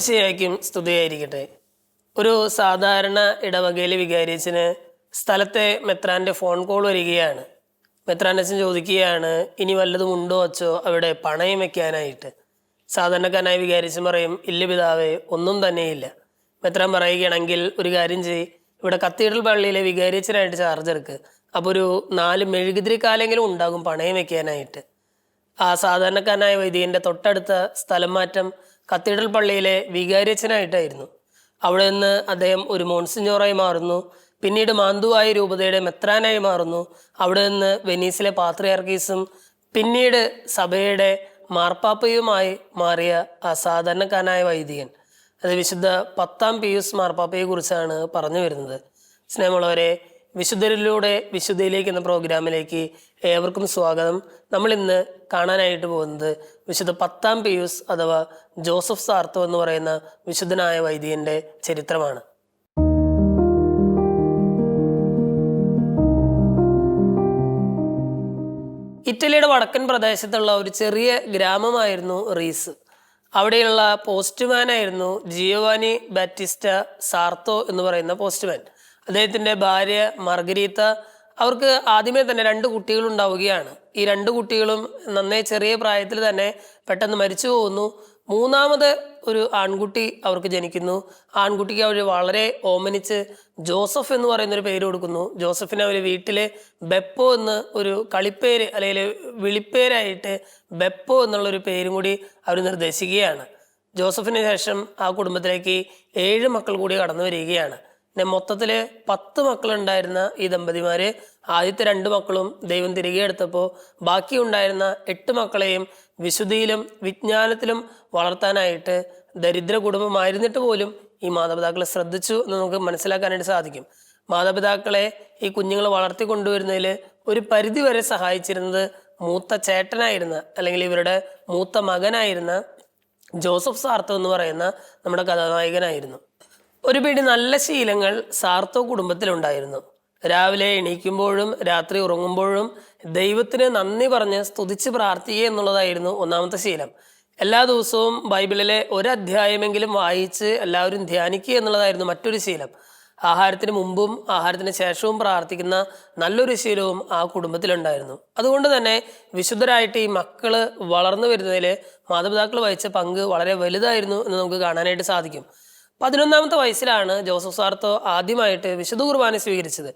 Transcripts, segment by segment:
ശരിയായിരിക്കും സ്തുതിയായിരിക്കട്ടെ. ഒരു സാധാരണ ഇടവകയിലെ വികാരിയച്ഛന് സ്ഥലത്തെ മെത്രാൻ്റെ ഫോൺ കോൾ വരികയാണ്. മെത്രാനച്ഛൻ ചോദിക്കുകയാണ്, ഇനി വല്ലതും ഉണ്ടോ അച്ചോ അവിടെ പണയം വെക്കാനായിട്ട്. സാധാരണക്കാരനായ വികാരിയച്ഛൻ പറയും, ഇല്ല പിതാവേ, ഒന്നും തന്നെയില്ല. മെത്രാൻ പറയുകയാണെങ്കിൽ ഒരു കാര്യം ചെയ്യ്, ഇവിടെ കത്തീഡ്രൽ പള്ളിയിലെ വികാരിയച്ഛനായിട്ട് ചാർജ് എടുക്കുക. അപ്പോൾ ഒരു 4 മെഴുകുതിരി കാലെങ്കിലും ഉണ്ടാകും പണയം വെക്കാനായിട്ട്. ആ സാധാരണക്കാരനായ വൈദികൻ്റെ തൊട്ടടുത്ത സ്ഥലം മാറ്റം കത്തീഡ്രൽ പള്ളിയിലെ വികാരിയച്ഛനായിട്ടായിരുന്നു. അവിടെ നിന്ന് അദ്ദേഹം ഒരു മോൺസിഞ്ഞോറായി മാറുന്നു. പിന്നീട് മാന്തുവായ രൂപതയുടെ മെത്രാനായി മാറുന്നു. അവിടെ നിന്ന് വെനീസിലെ പാത്രിയാർക്കീസും പിന്നീട് സഭയുടെ മാർപ്പാപ്പയുമായി മാറിയ ആ സാധാരണക്കാരനായ വൈദികൻ, അത് വിശുദ്ധ 10-ാം പിയൂസ് മാർപ്പാപ്പയെ കുറിച്ചാണ് പറഞ്ഞു വരുന്നത്. സ്നേഹമുള്ളവരെ, വിശുദ്ധരിലൂടെ വിശുദ്ധയിലേക്ക് എന്ന പ്രോഗ്രാമിലേക്ക് ഏവർക്കും സ്വാഗതം. നമ്മൾ ഇന്ന് കാണാനായിട്ട് പോകുന്നത് വിശുദ്ധ 10-ാം പിയൂസ് അഥവാ ജോസഫ് സാർത്തോ എന്ന് പറയുന്ന വിശുദ്ധനായ വൈദികന്റെ ചരിത്രമാണ്. ഇറ്റലിയുടെ വടക്കൻ പ്രദേശത്തുള്ള ഒരു ചെറിയ ഗ്രാമമായിരുന്നു റീസ്. അവിടെയുള്ള പോസ്റ്റ്മാനായിരുന്നു ജിയോവാനി ബാറ്റിസ്റ്റ സാർത്തോ എന്ന് പറയുന്ന പോസ്റ്റ്മാൻ. അദ്ദേഹത്തിൻ്റെ ഭാര്യ മർഗരീത്ത, അവർക്ക് ആദ്യമേ തന്നെ 2 കുട്ടികളുണ്ടാവുകയാണ്. ഈ 2 കുട്ടികളും നന്നേ ചെറിയ പ്രായത്തിൽ തന്നെ പെട്ടെന്ന് മരിച്ചു പോകുന്നു. 3-ാമത് ഒരു ആൺകുട്ടി അവർക്ക് ജനിക്കുന്നു. ആൺകുട്ടിക്ക് അവർ വളരെ ഓമനിച്ച് ജോസഫ് എന്ന് പറയുന്നൊരു പേര് കൊടുക്കുന്നു. ജോസഫിനെ അവർ വീട്ടിലെ ബെപ്പോ എന്ന് ഒരു കളിപ്പേര് അല്ലെങ്കിൽ വിളിപ്പേരായിട്ട് ബെപ്പോ എന്നുള്ളൊരു പേരും കൂടി അവർ നിർദ്ദേശിക്കുകയാണ്. ജോസഫിന് ശേഷം ആ കുടുംബത്തിലേക്ക് 7 മക്കൾ കൂടി കടന്നു വരികയാണ്. പിന്നെ മൊത്തത്തിൽ 10 മക്കളുണ്ടായിരുന്ന ഈ ദമ്പതിമാർ ആദ്യത്തെ 2 മക്കളും ദൈവം തിരികെ എടുത്തപ്പോൾ ബാക്കി ഉണ്ടായിരുന്ന 8 മക്കളെയും വിശുദ്ധിയിലും വിജ്ഞാനത്തിലും വളർത്താനായിട്ട് ദരിദ്ര കുടുംബമായിരുന്നിട്ട് പോലും ഈ മാതാപിതാക്കളെ ശ്രദ്ധിച്ചു എന്ന് നമുക്ക് മനസ്സിലാക്കാനായിട്ട് സാധിക്കും. മാതാപിതാക്കളെ ഈ കുഞ്ഞുങ്ങളെ വളർത്തിക്കൊണ്ടുവരുന്നതിൽ ഒരു പരിധി വരെ സഹായിച്ചിരുന്നത് മൂത്ത ചേട്ടനായിരുന്ന അല്ലെങ്കിൽ ഇവരുടെ മൂത്ത മകനായിരുന്ന ജോസഫ് സാർത്തോ എന്ന് പറയുന്ന നമ്മുടെ കഥാനായകനായിരുന്നു. ഒരു പിടി നല്ല ശീലങ്ങൾ സാർത്തോ കുടുംബത്തിലുണ്ടായിരുന്നു. രാവിലെ എണീക്കുമ്പോഴും രാത്രി ഉറങ്ങുമ്പോഴും ദൈവത്തിന് നന്ദി പറഞ്ഞ് സ്തുതിച്ച് പ്രാർത്ഥിക്കുക എന്നുള്ളതായിരുന്നു ഒന്നാമത്തെ ശീലം. എല്ലാ ദിവസവും ബൈബിളിലെ ഒരധ്യായമെങ്കിലും വായിച്ച് എല്ലാവരും ധ്യാനിക്കുക എന്നുള്ളതായിരുന്നു മറ്റൊരു ശീലം. ആഹാരത്തിന് മുമ്പും ആഹാരത്തിന് ശേഷവും പ്രാർത്ഥിക്കുന്ന നല്ലൊരു ശീലവും ആ കുടുംബത്തിലുണ്ടായിരുന്നു. അതുകൊണ്ട് തന്നെ വിശുദ്ധരായിട്ട് ഈ മക്കള് വളർന്നു വരുന്നതിൽ മാതാപിതാക്കൾ വഹിച്ച പങ്ക് വളരെ വലുതായിരുന്നു എന്ന് നമുക്ക് കാണാനായിട്ട് സാധിക്കും. 11-ാമത്തെ വയസ്സിലാണ് ജോസഫ് സാർത്തോ ആദ്യമായിട്ട് വിശുദ്ധ കുർബാന സ്വീകരിച്ചത്.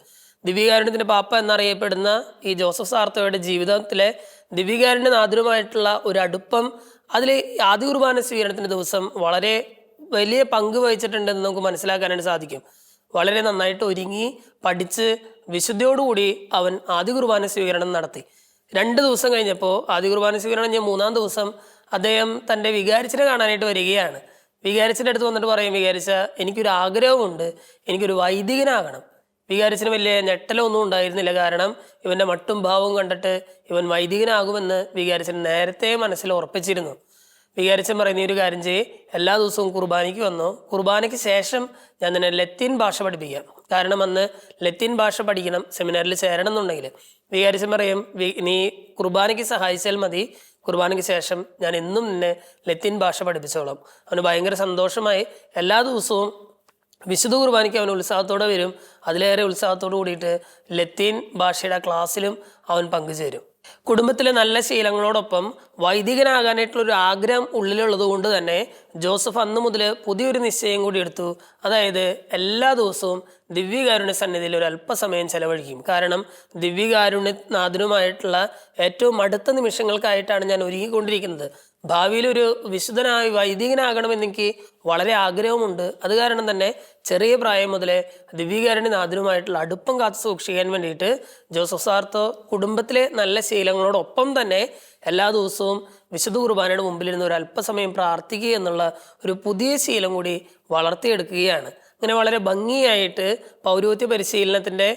ദിവ്യകാരുണ്യത്തിന്റെ പാപ്പ എന്നറിയപ്പെടുന്ന ഈ ജോസഫ് സാർത്തോയുടെ ജീവിതത്തിലെ ദിവ്യകാരുണ്യനാഥനുമായിട്ടുള്ള ഒരു അടുപ്പം അതിൽ ആദ്യ കുർബാന സ്വീകരണത്തിന്റെ ദിവസം വളരെ വലിയ പങ്ക് വഹിച്ചിട്ടുണ്ടെന്ന് നമുക്ക് മനസ്സിലാക്കാനായിട്ട് സാധിക്കും. വളരെ നന്നായിട്ട് ഒരുങ്ങി പഠിച്ച് വിശുദ്ധിയോടുകൂടി അവൻ ആദ്യ കുർബാന സ്വീകരണം നടത്തി. 2 ദിവസം കഴിഞ്ഞപ്പോൾ ആദ്യ കുർബാന സ്വീകരണം കഴിഞ്ഞ 3-ാം ദിവസം അദ്ദേഹം തൻ്റെ വികാരിച്ചനെ കാണാനായിട്ട് വരികയാണ്. വികാരിച്ചൻ്റെ അടുത്ത് വന്നിട്ട് പറയും, വികാരിച്ച, എനിക്കൊരു ആഗ്രഹമുണ്ട്, എനിക്കൊരു വൈദികനാകണം. വികാരിച്ചന് വലിയ ഞെട്ടലൊന്നും ഉണ്ടായിരുന്നില്ല. കാരണം ഇവൻ്റെ മട്ടും ഭാവവും കണ്ടിട്ട് ഇവൻ വൈദികനാകുമെന്ന് വികാരിച്ചൻ നേരത്തെ മനസ്സിൽ ഉറപ്പിച്ചിരുന്നു. വികാരിച്ചൻ പറയുന്ന ഒരു കാര്യം ചെയ്യ്, എല്ലാ ദിവസവും കുർബാനയ്ക്ക് വന്നോ, കുർബാനയ്ക്ക് ശേഷം ഞാൻ നിന്നെ ലത്തീൻ ഭാഷ പഠിപ്പിക്കാം. കാരണം അന്ന് ലത്തീൻ ഭാഷ പഠിക്കണം, സെമിനാറിൽ ചേരണം എന്നുണ്ടെങ്കിൽ. വികാരിച്ചൻ പറയും, നീ കുർബാനയ്ക്ക് സഹായിച്ചാൽ മതി, കുർബാനയ്ക്ക് ശേഷം ഞാൻ എന്നും നിന്നെ ലത്തീൻ ഭാഷ പഠിപ്പിച്ചോളാം. അവന് ഭയങ്കര സന്തോഷമായി. എല്ലാ ദിവസവും വിശുദ്ധ കുർബാനയ്ക്ക് അവൻ ഉത്സാഹത്തോടെ വരും. അതിലേറെ ഉത്സാഹത്തോടു കൂടിയിട്ട് ലത്തീൻ ഭാഷയുടെ ക്ലാസ്സിലും അവൻ പങ്കുചേരും. കുടുംബത്തിലെ നല്ല ശീലങ്ങളോടൊപ്പം വൈദികനാകാനായിട്ടുള്ളൊരു ആഗ്രഹം ഉള്ളിലുള്ളത് കൊണ്ട് തന്നെ ജോസഫ് അന്ന് മുതൽ പുതിയൊരു നിശ്ചയം കൂടി എടുത്തു. അതായത് എല്ലാ ദിവസവും ദിവ്യകാരുണ്യ സന്നിധിയിൽ ഒരു അല്പസമയം ചെലവഴിക്കും. കാരണം ദിവ്യകാരുണ്യനാഥനുമായിട്ടുള്ള ഏറ്റവും അടുത്ത നിമിഷങ്ങൾക്കായിട്ടാണ് ഞാൻ ഒരുങ്ങിക്കൊണ്ടിരിക്കുന്നത്. ഭാവിയിൽ ഒരു വിശുദ്ധനായി വൈദികനാകണമെന്ന് എനിക്ക് വളരെ ആഗ്രഹമുണ്ട്. അത് കാരണം തന്നെ ചെറിയ പ്രായം മുതലേ ദിവ്യകാരുണ്യനാഥനുമായിട്ടുള്ള അടുപ്പം കാത്തു സൂക്ഷിക്കാൻ വേണ്ടിയിട്ട് ജോസഫ് സാർത്തോ കുടുംബത്തിലെ നല്ല ശീലങ്ങളോടൊപ്പം തന്നെ എല്ലാ ദിവസവും വിശുദ്ധ കുർബാനയുടെ മുമ്പിലിരുന്ന് ഒരു അല്പസമയം പ്രാർത്ഥിക്കുക എന്നുള്ള ഒരു പുതിയ ശീലം കൂടി വളർത്തിയെടുക്കുകയാണ്. അങ്ങനെ വളരെ ഭംഗിയായിട്ട് പൗരോഹിത്യ പരിശീലനത്തിൻ്റെ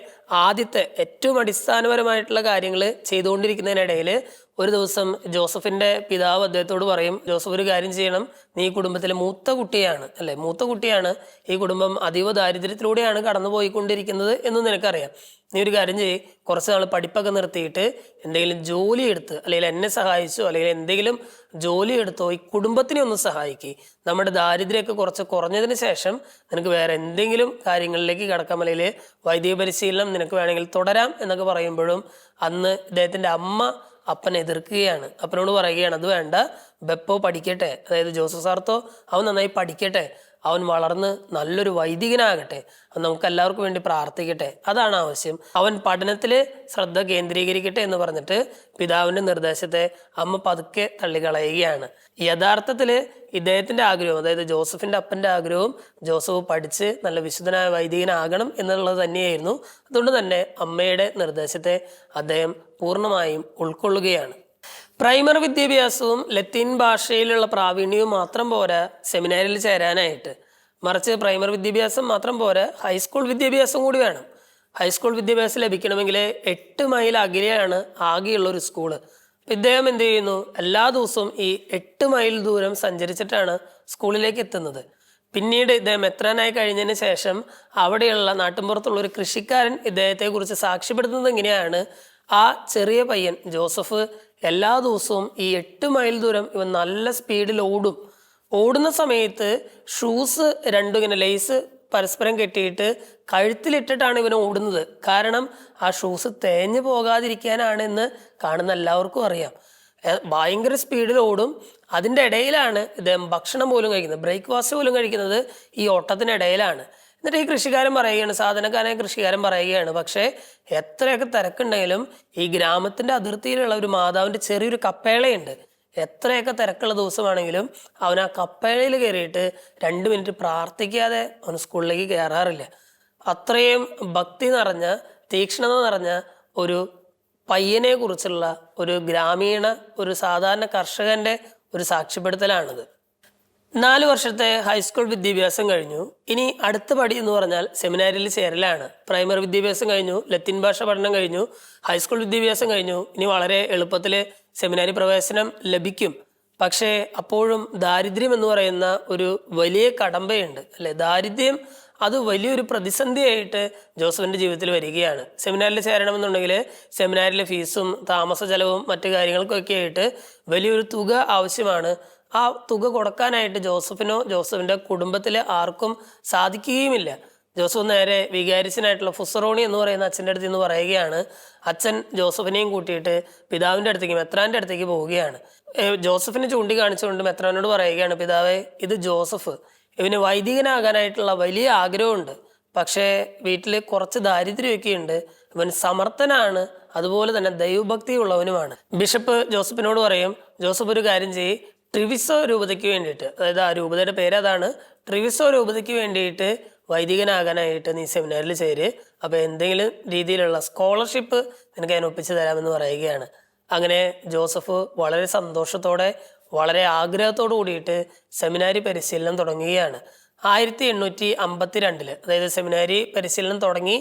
ആദ്യത്തെ ഏറ്റവും അടിസ്ഥാനപരമായിട്ടുള്ള കാര്യങ്ങൾ ചെയ്തുകൊണ്ടിരിക്കുന്നതിനിടയിൽ ഒരു ദിവസം ജോസഫിന്റെ പിതാവ് അദ്ദേഹത്തോട് പറയും, ജോസഫ് ഒരു കാര്യം ചെയ്യണം, നീ ഈ കുടുംബത്തിലെ മൂത്ത കുട്ടിയാണ് അല്ലെ, മൂത്ത കുട്ടിയാണ്, ഈ കുടുംബം അതീവ ദാരിദ്ര്യത്തിലൂടെയാണ് കടന്നു പോയിക്കൊണ്ടിരിക്കുന്നത് എന്ന് നിനക്കറിയാം. നീ ഒരു കാര്യം ചെയ്യ്, കുറച്ച് നാൾ പഠിപ്പൊക്കെ നിർത്തിയിട്ട് എന്തെങ്കിലും ജോലി എടുത്ത്, അല്ലെങ്കിൽ എന്നെ സഹായിച്ചോ അല്ലെങ്കിൽ എന്തെങ്കിലും ജോലി എടുത്തോ ഈ കുടുംബത്തിനെ ഒന്ന് സഹായിക്കുക. നമ്മുടെ ദാരിദ്ര്യമൊക്കെ കുറച്ച് കുറഞ്ഞതിന് ശേഷം നിനക്ക് വേറെ എന്തെങ്കിലും കാര്യങ്ങളിലേക്ക് കടക്കാം, അല്ലെങ്കിൽ വൈദിക പരിശീലനം നിനക്ക് വേണമെങ്കിൽ തുടരാം എന്നൊക്കെ പറയുമ്പോഴും അന്ന് ഇദ്ദേഹത്തിന്റെ അമ്മ അപ്പനെ എതിർക്കുകയാണ്. അപ്പനോട് പറയുകയാണ്, അത് വേണ്ട, ബെപ്പോ പഠിക്കട്ടെ, അതായത് ജോസഫ് സാർത്തോ അവൻ നന്നായി പഠിക്കട്ടെ, അവൻ വളർന്ന് നല്ലൊരു വൈദികനാകട്ടെ, നമുക്ക് എല്ലാവർക്കും വേണ്ടി പ്രാർത്ഥിക്കട്ടെ, അതാണ് ആവശ്യം, അവൻ പഠനത്തിൽ ശ്രദ്ധ കേന്ദ്രീകരിക്കട്ടെ എന്ന് പറഞ്ഞിട്ട് പിതാവിന്റെ നിർദ്ദേശത്തെ അമ്മ പതുക്കെ തള്ളിക്കളയുകയാണ്. യഥാർത്ഥത്തിൽ ഇദ്ദേഹത്തിന്റെ ആഗ്രഹം, അതായത് ജോസഫിന്റെ അപ്പന്റെ ആഗ്രഹവും ജോസഫ് പഠിച്ച് നല്ല വിശുദ്ധനായ വൈദികനാകണം എന്നുള്ളത് തന്നെയായിരുന്നു. അതുകൊണ്ട് തന്നെ അമ്മയുടെ നിർദ്ദേശത്തെ അദ്ദേഹം പൂർണ്ണമായും ഉൾക്കൊള്ളുകയാണ്. പ്രൈമറി വിദ്യാഭ്യാസവും ലത്തീൻ ഭാഷയിലുള്ള പ്രാവീണ്യവും മാത്രം പോരാ സെമിനാരിൽ ചേരാനായിട്ട്, മറിച്ച് പ്രൈമറി വിദ്യാഭ്യാസം മാത്രം പോരാ, ഹൈസ്കൂൾ വിദ്യാഭ്യാസം കൂടി വേണം. ഹൈസ്കൂൾ വിദ്യാഭ്യാസം ലഭിക്കണമെങ്കിൽ 8 മൈൽ അകലെയാണ് ആകെയുള്ള ഒരു സ്കൂള്. ഇദ്ദേഹം എന്ത് ചെയ്യുന്നു, എല്ലാ ദിവസവും ഈ 8 മൈൽ ദൂരം സഞ്ചരിച്ചിട്ടാണ് സ്കൂളിലേക്ക് എത്തുന്നത്. പിന്നീട് ഇദ്ദേഹം മെത്രാനായി കഴിഞ്ഞതിന് ശേഷം അവിടെയുള്ള നാട്ടിൻപുറത്തുള്ള ഒരു കൃഷിക്കാരൻ ഇദ്ദേഹത്തെക്കുറിച്ച് സാക്ഷ്യപ്പെടുത്തുന്നത് എങ്ങനെയാണ്, ആ ചെറിയ പയ്യൻ ജോസഫ് എല്ലാ ദിവസവും ഈ 8 മൈൽ ദൂരം ഇവൻ നല്ല സ്പീഡിൽ ഓടുന്ന സമയത്ത് ഷൂസ് രണ്ടും ഇങ്ങനെ ലേസ് പരസ്പരം കെട്ടിയിട്ട് കഴുത്തിലിട്ടിട്ടാണ് ഇവൻ ഓടുന്നത്. കാരണം ആ ഷൂസ് തേഞ്ഞു പോകാതിരിക്കാനാണെന്ന് കാണുന്ന എല്ലാവർക്കും അറിയാം. ഭയങ്കര സ്പീഡിൽ ഓടും. അതിൻ്റെ ഇടയിലാണ് ഇദ്ദേഹം ഭക്ഷണം പോലും കഴിക്കുന്നത്, ബ്രേക്ക്ഫാസ്റ്റ് പോലും കഴിക്കുന്നത് ഈ ഓട്ടത്തിനിടയിലാണ്. എന്നിട്ട് ഈ കൃഷിക്കാരൻ പറയുകയാണ്, സാധാരണക്കാരനായ കൃഷിക്കാരൻ പറയുകയാണ്, പക്ഷേ എത്രയൊക്കെ തിരക്കുണ്ടെങ്കിലും ഈ ഗ്രാമത്തിന്റെ അതിർത്തിയിലുള്ള ഒരു മാതാവിന്റെ ചെറിയൊരു കപ്പേളയുണ്ട്. എത്രയൊക്കെ തിരക്കുള്ള ദിവസമാണെങ്കിലും അവൻ ആ കപ്പേളയിൽ കയറിയിട്ട് 2 മിനിറ്റ് പ്രാർത്ഥിക്കാതെ അവൻ സ്കൂളിലേക്ക് കയറാറില്ല. അത്രയും ഭക്തി നിറഞ്ഞ, തീക്ഷ്ണത നിറഞ്ഞ ഒരു പയ്യനെ കുറിച്ചുള്ള ഒരു ഗ്രാമീണ, ഒരു സാധാരണ കർഷകന്റെ ഒരു സാക്ഷ്യപ്പെടുത്തലാണിത്. 4 വർഷത്തെ ഹൈസ്കൂൾ വിദ്യാഭ്യാസം കഴിഞ്ഞു. ഇനി അടുത്ത പടി എന്ന് പറഞ്ഞാൽ സെമിനാരിയിൽ ചേരലാണ്. പ്രൈമറി വിദ്യാഭ്യാസം കഴിഞ്ഞു, ലത്തീൻ ഭാഷ പഠനം കഴിഞ്ഞു, ഹൈസ്കൂൾ വിദ്യാഭ്യാസം കഴിഞ്ഞു. ഇനി വളരെ എളുപ്പത്തിൽ സെമിനാരി പ്രവേശനം ലഭിക്കും. പക്ഷേ അപ്പോഴും ദാരിദ്ര്യം എന്ന് പറയുന്ന ഒരു വലിയ കടമ്പയുണ്ട് അല്ലെ. ദാരിദ്ര്യം അത് വലിയൊരു പ്രതിസന്ധിയായിട്ട് ജോസഫിന്റെ ജീവിതത്തിൽ വരികയാണ്. സെമിനാരിൽ ചേരണമെന്നുണ്ടെങ്കിൽ സെമിനാരിലെ ഫീസും താമസ ചെലവും മറ്റു കാര്യങ്ങൾക്കൊക്കെ ആയിട്ട് വലിയൊരു തുക ആവശ്യമാണ്. ആ തുക കൊടുക്കാനായിട്ട് ജോസഫിനോ ജോസഫിന്റെ കുടുംബത്തിലെ ആർക്കും സാധിക്കുകയുമില്ല. ജോസഫ് നേരെ വികാരിച്ചനായിട്ടുള്ള ഫുസറോണി എന്ന് പറയുന്ന അച്ഛൻ്റെ അടുത്ത് നിന്ന് പറയുകയാണ്. അച്ഛൻ ജോസഫിനെയും കൂട്ടിയിട്ട് പിതാവിൻ്റെ അടുത്തേക്ക്, മെത്രാൻ്റെ അടുത്തേക്ക് പോവുകയാണ്. ജോസഫിനെ ചൂണ്ടിക്കാണിച്ചുകൊണ്ട് മെത്രാനോട് പറയുകയാണ്, പിതാവേ, ഇത് ജോസഫ്, ഇവന് വൈദികനാകാനായിട്ടുള്ള വലിയ ആഗ്രഹമുണ്ട്, പക്ഷേ വീട്ടിൽ കുറച്ച് ദാരിദ്ര്യമൊക്കെ ഉണ്ട്, ഇവൻ സമർത്ഥനാണ്, അതുപോലെ തന്നെ ദൈവഭക്തി ഉള്ളവനുമാണ്. ബിഷപ്പ് ജോസഫിനോട് പറയും, ജോസഫ് ഒരു കാര്യം ചെയ്യ്, ട്രിവിസോ രൂപതയ്ക്ക് വേണ്ടിയിട്ട്, അതായത് ആ രൂപതയുടെ പേര് അതാണ്, ട്രിവിസോ രൂപതയ്ക്ക് വേണ്ടിയിട്ട് വൈദികനാകാനായിട്ട് നീ സെമിനാരിൽ ചേര്, അപ്പോൾ എന്തെങ്കിലും രീതിയിലുള്ള സ്കോളർഷിപ്പ് നിനക്ക് ഞാൻ ഒപ്പിച്ചു തരാമെന്ന് പറയുകയാണ്. അങ്ങനെ ജോസഫ് വളരെ സന്തോഷത്തോടെ, വളരെ ആഗ്രഹത്തോടു കൂടിയിട്ട് സെമിനാരി പരിശീലനം തുടങ്ങുകയാണ്. 1852 അതായത് സെമിനാരി പരിശീലനം തുടങ്ങി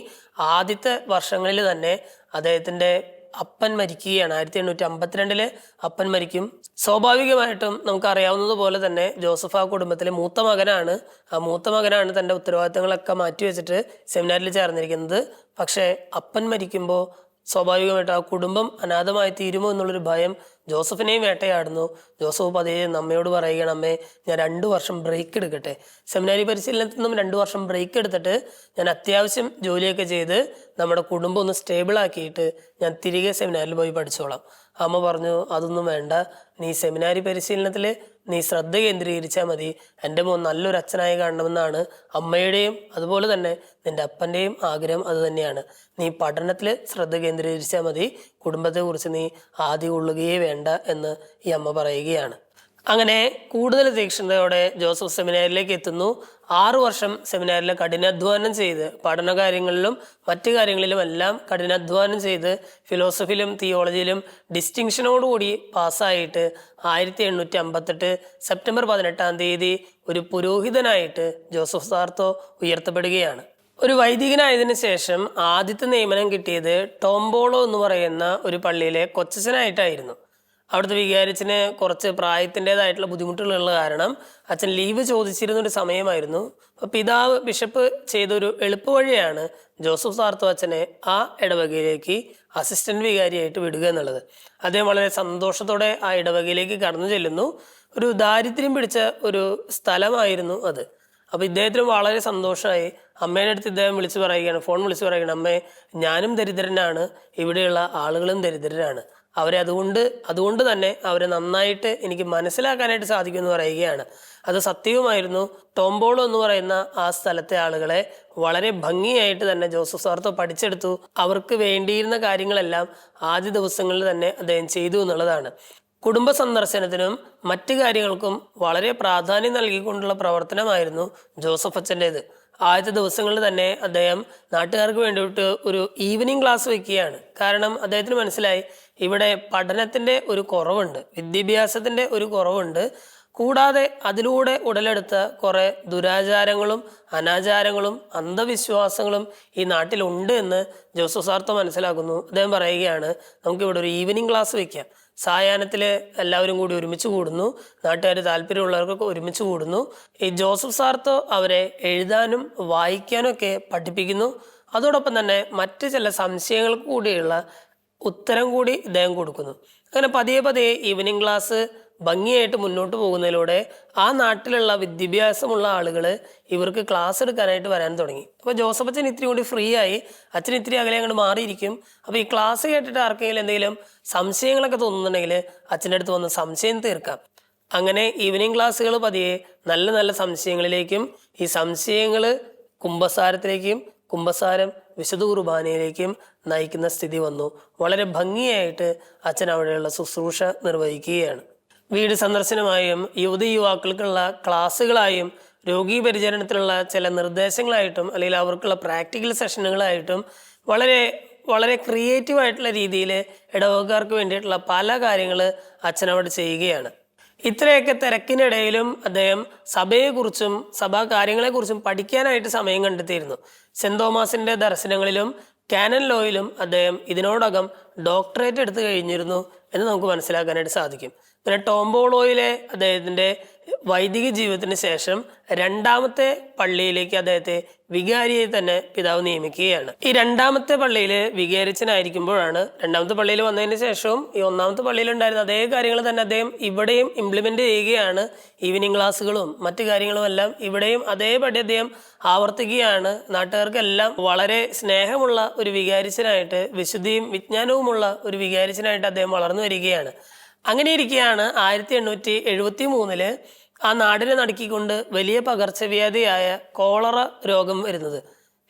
ആദ്യത്തെ വർഷങ്ങളിൽ തന്നെ അദ്ദേഹത്തിൻ്റെ അപ്പൻ മരിക്കുകയാണ്. 1852 അപ്പൻ മരിക്കും. സ്വാഭാവികമായിട്ടും നമുക്കറിയാവുന്നത് പോലെ തന്നെ ജോസഫ് ആ കുടുംബത്തിലെ മൂത്ത മകനാണ്. ആ മൂത്ത മകനാണ് തൻ്റെ ഉത്തരവാദിത്തങ്ങളൊക്കെ മാറ്റിവെച്ചിട്ട് സെമിനാരിൽ ചേർന്നിരിക്കുന്നത്. പക്ഷേ അപ്പൻ മരിക്കുമ്പോൾ സ്വാഭാവികമായിട്ടും ആ കുടുംബം അനാഥമായി തീരുമോ എന്നുള്ളൊരു ഭയം ജോസഫിനെയും വേട്ടയാടുന്നു. ജോസഫ് പതിയെ അമ്മയോട് പറയുകയാണ്, അമ്മേ, ഞാൻ 2 വർഷം ബ്രേക്ക് എടുക്കട്ടെ, സെമിനാരി പരിശീലനത്തിൽ നിന്നും 2 വർഷം ബ്രേക്ക് എടുത്തിട്ട് ഞാൻ അത്യാവശ്യം ജോലിയൊക്കെ ചെയ്ത് നമ്മുടെ കുടുംബം ഒന്ന് സ്റ്റേബിൾ ആക്കിയിട്ട് ഞാൻ തിരികെ സെമിനാരിൽ പോയി പഠിച്ചോളാം. അമ്മ പറഞ്ഞു, അതൊന്നും വേണ്ട, നീ സെമിനാരി പരിശീലനത്തിൽ നീ ശ്രദ്ധ കേന്ദ്രീകരിച്ചാൽ മതി, എൻ്റെ മോൻ നല്ലൊരു അച്ഛനായി കാണണമെന്നാണ് അമ്മയുടെയും അതുപോലെ തന്നെ നിൻ്റെ അപ്പൻ്റെയും ആഗ്രഹം. അത് തന്നെയാണ്, നീ പഠനത്തിൽ ശ്രദ്ധ കേന്ദ്രീകരിച്ചാൽ മതി, കുടുംബത്തെക്കുറിച്ച് നീ ആദ്യം കൊള്ളുകയേ വേണ്ട എന്ന് ഈ അമ്മ പറയുകയാണ്. അങ്ങനെ കൂടുതൽ തീക്ഷ്ണതയോടെ ജോസഫ് സെമിനാരിലേക്ക് എത്തുന്നു. 6 വർഷം സെമിനാരിൽ കഠിനാധ്വാനം ചെയ്ത് പഠനകാര്യങ്ങളിലും മറ്റു കാര്യങ്ങളിലും എല്ലാം കഠിനാധ്വാനം ചെയ്ത് ഫിലോസഫിയിലും തിയോളജിയിലും ഡിസ്റ്റിങ്ഷനോടുകൂടി പാസ്സായിട്ട് 1858 സെപ്റ്റംബർ 18 ഒരു പുരോഹിതനായിട്ട് ജോസഫ് സാർത്തോ ഉയർത്തപ്പെടുകയാണ്. ഒരു വൈദികനായതിനു ശേഷം ആദ്യത്തെ നിയമനം കിട്ടിയത് ടോംബോളോ എന്ന് പറയുന്ന ഒരു പള്ളിയിലെ കൊച്ചച്ഛനായിട്ടായിരുന്നു. അവിടുത്തെ വികാരിച്ചിന് കുറച്ച് പ്രായത്തിൻ്റെതായിട്ടുള്ള ബുദ്ധിമുട്ടുകളുള്ള കാരണം അച്ഛൻ ലീവ് ചോദിച്ചിരുന്നൊരു സമയമായിരുന്നു. അപ്പോൾ പിതാവ് ബിഷപ്പ് ചെയ്തൊരു എളുപ്പ വഴിയാണ് ജോസഫ് സാർത്തോ അച്ഛനെ ആ ഇടവകയിലേക്ക് അസിസ്റ്റന്റ് വികാരിയായിട്ട് വിടുക എന്നുള്ളത്. അദ്ദേഹം വളരെ സന്തോഷത്തോടെ ആ ഇടവകയിലേക്ക് കടന്നു ചെല്ലുന്നു. ഒരു ദാരിദ്ര്യം പിടിച്ച ഒരു സ്ഥലമായിരുന്നു അത്. അപ്പോൾ ഇദ്ദേഹത്തിന് വളരെ സന്തോഷമായി. അമ്മേൻ്റെ അടുത്ത് ഇദ്ദേഹം വിളിച്ചു പറയുകയാണ്, ഫോൺ വിളിച്ചു പറയുകയാണ്, അമ്മേ ഞാനും ദരിദ്രനാണ്, ഇവിടെയുള്ള ആളുകളും ദരിദ്രരാണ്, അവരെ അതുകൊണ്ട് തന്നെ അവരെ നന്നായിട്ട് എനിക്ക് മനസ്സിലാക്കാനായിട്ട് സാധിക്കുമെന്ന് പറയുകയാണ്. അത് സത്യവുമായിരുന്നു. ടോംബോളോ എന്ന് പറയുന്ന ആ സ്ഥലത്തെ ആളുകളെ വളരെ ഭംഗിയായിട്ട് തന്നെ ജോസഫ് സാർത്തോ പഠിച്ചെടുത്തു. അവർക്ക് വേണ്ടിയിരുന്ന കാര്യങ്ങളെല്ലാം ആദ്യ ദിവസങ്ങളിൽ തന്നെ അദ്ദേഹം ചെയ്തു എന്നുള്ളതാണ്. കുടുംബ സന്ദർശനത്തിനും മറ്റു കാര്യങ്ങൾക്കും വളരെ പ്രാധാന്യം നൽകിക്കൊണ്ടുള്ള പ്രവർത്തനമായിരുന്നു ജോസഫ് അച്ഛൻ്റേത്. ആദ്യത്തെ ദിവസങ്ങളിൽ തന്നെ അദ്ദേഹം നാട്ടുകാർക്ക് വേണ്ടിയിട്ട് ഒരു ഈവനിങ് ക്ലാസ് വയ്ക്കുകയാണ്. കാരണം അദ്ദേഹത്തിന് മനസ്സിലായി ഇവിടെ പഠനത്തിൻ്റെ ഒരു കുറവുണ്ട്, വിദ്യാഭ്യാസത്തിൻ്റെ ഒരു കുറവുണ്ട്. കൂടാതെ അതിലൂടെ ഉടലെടുത്ത കുറേ ദുരാചാരങ്ങളും അനാചാരങ്ങളും അന്ധവിശ്വാസങ്ങളും ഈ നാട്ടിലുണ്ട് എന്ന് ജോസഫ് സാർത്തോ മനസ്സിലാക്കുന്നു. അദ്ദേഹം പറയുകയാണ്, നമുക്കിവിടെ ഒരു ഈവനിങ് ക്ലാസ് വയ്ക്കാം. സായാഹ്നത്തിൽ എല്ലാവരും കൂടി ഒരുമിച്ച് കൂടുന്നു, നാട്ടുകാർ താല്പര്യമുള്ളവർക്കൊക്കെ ഒരുമിച്ച് കൂടുന്നു. ഈ ജോസഫ് സാർത്തോ അവരെ എഴുതാനും വായിക്കാനും ഒക്കെ പഠിപ്പിക്കുന്നു. അതോടൊപ്പം തന്നെ മറ്റ് ചില സംശയങ്ങൾക്ക് കൂടിയുള്ള ഉത്തരം കൂടി ഇദ്ദേഹം കൊടുക്കുന്നു. അങ്ങനെ പതിയെ പതിയെ ഈവനിങ് ക്ലാസ് ഭംഗിയായിട്ട് മുന്നോട്ട് പോകുന്നതിലൂടെ ആ നാട്ടിലുള്ള വിദ്യാഭ്യാസമുള്ള ആളുകൾ ഇവർക്ക് ക്ലാസ് എടുക്കാനായിട്ട് വരാൻ തുടങ്ങി. അപ്പോൾ ജോസഫ് അച്ഛൻ ഇത്തിരി കൂടി ഫ്രീ ആയി, അച്ഛൻ ഇത്തിരി അകലെ അങ്ങോട്ട് മാറിയിരിക്കും. അപ്പോൾ ഈ ക്ലാസ് കേട്ടിട്ട് ആർക്കെങ്കിലും എന്തെങ്കിലും സംശയങ്ങളൊക്കെ തോന്നുന്നുണ്ടെങ്കിൽ അച്ഛൻ്റെ അടുത്ത് വന്ന് സംശയം തീർക്കാം. അങ്ങനെ ഈവനിങ് ക്ലാസ്സുകൾ പതിയെ നല്ല നല്ല സംശയങ്ങളിലേക്കും ഈ സംശയങ്ങൾ കുമ്പസാരത്തിലേക്കും കുമ്പസാരം വിശുദ്ധ കുർബാനയിലേക്കും നയിക്കുന്ന സ്ഥിതി വന്നു. വളരെ ഭംഗിയായിട്ട് അച്ഛൻ അവിടെയുള്ള ശുശ്രൂഷ നിർവഹിക്കുകയാണ്. വീട് സന്ദർശനമായും യുവതി യുവാക്കൾക്കുള്ള ക്ലാസ്സുകളായും രോഗീ പരിചരണത്തിലുള്ള ചില നിർദ്ദേശങ്ങളായിട്ടും അല്ലെങ്കിൽ അവർക്കുള്ള പ്രാക്ടിക്കൽ സെഷനുകളായിട്ടും വളരെ വളരെ ക്രിയേറ്റീവായിട്ടുള്ള രീതിയിൽ ഇടവകക്കാർക്ക് വേണ്ടിയിട്ടുള്ള പല കാര്യങ്ങൾ അച്ഛൻ അവിടെ ചെയ്യുകയാണ്. ഇത്രയൊക്കെ തിരക്കിനിടയിലും അദ്ദേഹം സഭയെക്കുറിച്ചും സഭാ കാര്യങ്ങളെക്കുറിച്ചും പഠിക്കാനായിട്ട് സമയം കണ്ടെത്തിയിരുന്നു. സെന്റ് തോമസിന്റെ ദർശനങ്ങളിലും കാനൻ ലോയിലും അദ്ദേഹം ഇതിനോടകം ഡോക്ടറേറ്റ് എടുത്തു കഴിഞ്ഞിരുന്നു എന്ന് നമുക്ക് മനസ്സിലാക്കാനായിട്ട് സാധിക്കും. പിന്നെ ടോംബോളോയിലെ അദ്ദേഹത്തിൻ്റെ വൈദിക ജീവിതത്തിന് ശേഷം രണ്ടാമത്തെ പള്ളിയിലേക്ക് അദ്ദേഹത്തെ വികാരിയെ തന്നെ പിതാവ് നിയമിക്കുകയാണ്. ഈ രണ്ടാമത്തെ പള്ളിയിൽ വികാരിച്ചനായിരിക്കുമ്പോഴാണ്, രണ്ടാമത്തെ പള്ളിയിൽ വന്നതിന് ശേഷവും ഈ ഒന്നാമത്തെ പള്ളിയിൽ ഉണ്ടായിരുന്ന അതേ കാര്യങ്ങൾ തന്നെ അദ്ദേഹം ഇവിടെയും ഇംപ്ലിമെന്റ് ചെയ്യുകയാണ്. ഈവനിങ് ക്ലാസ്സുകളും മറ്റു കാര്യങ്ങളും എല്ലാം ഇവിടെയും അതേപടി അദ്ദേഹം ആവർത്തിക്കുകയാണ്. നാട്ടുകാർക്കെല്ലാം വളരെ സ്നേഹമുള്ള ഒരു വികാരിച്ചനായിട്ട്, വിശുദ്ധിയും വിജ്ഞാനവുമുള്ള ഒരു വികാരിച്ചനായിട്ട് അദ്ദേഹം വളർന്നു വരികയാണ്. അങ്ങനെ ഇരിക്കെയാണ് 1873 ആ നാടിനെ നടുക്കിക്കൊണ്ട് വലിയ പകർച്ചവ്യാധിയായ കോളറ രോഗം വരുന്നത്.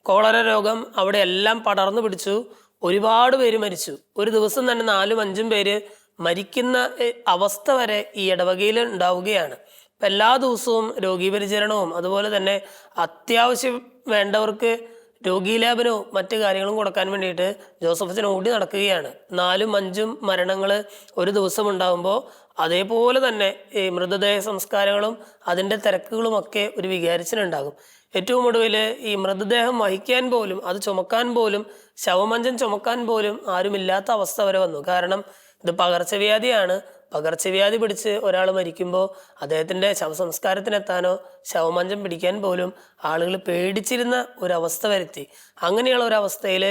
കോളറ രോഗം അവിടെ എല്ലാം പടർന്നു പിടിച്ചു. ഒരുപാട് പേര് മരിച്ചു. ഒരു ദിവസം തന്നെ 4-5 പേര് മരിക്കുന്ന അവസ്ഥ വരെ ഈ ഇടവകയിൽ ഉണ്ടാവുകയാണ്. എല്ലാ ദിവസവും രോഗീപരിചരണവും അതുപോലെ തന്നെ അത്യാവശ്യം വേണ്ടവർക്ക് രോഗീലേപനവും മറ്റു കാര്യങ്ങളും കൊടുക്കാൻ വേണ്ടിയിട്ട് ജോസഫ് അച്ഛൻ ഓടി നടക്കുകയാണ്. 4-5 മരണങ്ങൾ ഒരു ദിവസം ഉണ്ടാകുമ്പോൾ അതേപോലെ തന്നെ ഈ മൃതദേഹ സംസ്കാരങ്ങളും അതിൻ്റെ തിരക്കുകളുമൊക്കെ ഒരു വികാരിച്ചനുണ്ടാകും. ഏറ്റവും ഒടുവിൽ ഈ മൃതദേഹം വഹിക്കാൻ പോലും, അത് ചുമക്കാൻ പോലും, ശവമഞ്ചം ചുമക്കാൻ പോലും ആരുമില്ലാത്ത അവസ്ഥ വരെ വന്നു. കാരണം ഇത് പകർച്ചവ്യാധിയാണ്. പകർച്ചവ്യാധി പിടിച്ച് ഒരാൾ മരിക്കുമ്പോൾ അദ്ദേഹത്തിൻ്റെ ശവസംസ്കാരത്തിനെത്താനോ ശവമഞ്ചം പിടിക്കാൻ പോലും ആളുകൾ പേടിച്ചിരുന്ന ഒരവസ്ഥ വരുത്തി. അങ്ങനെയുള്ള ഒരവസ്ഥയിൽ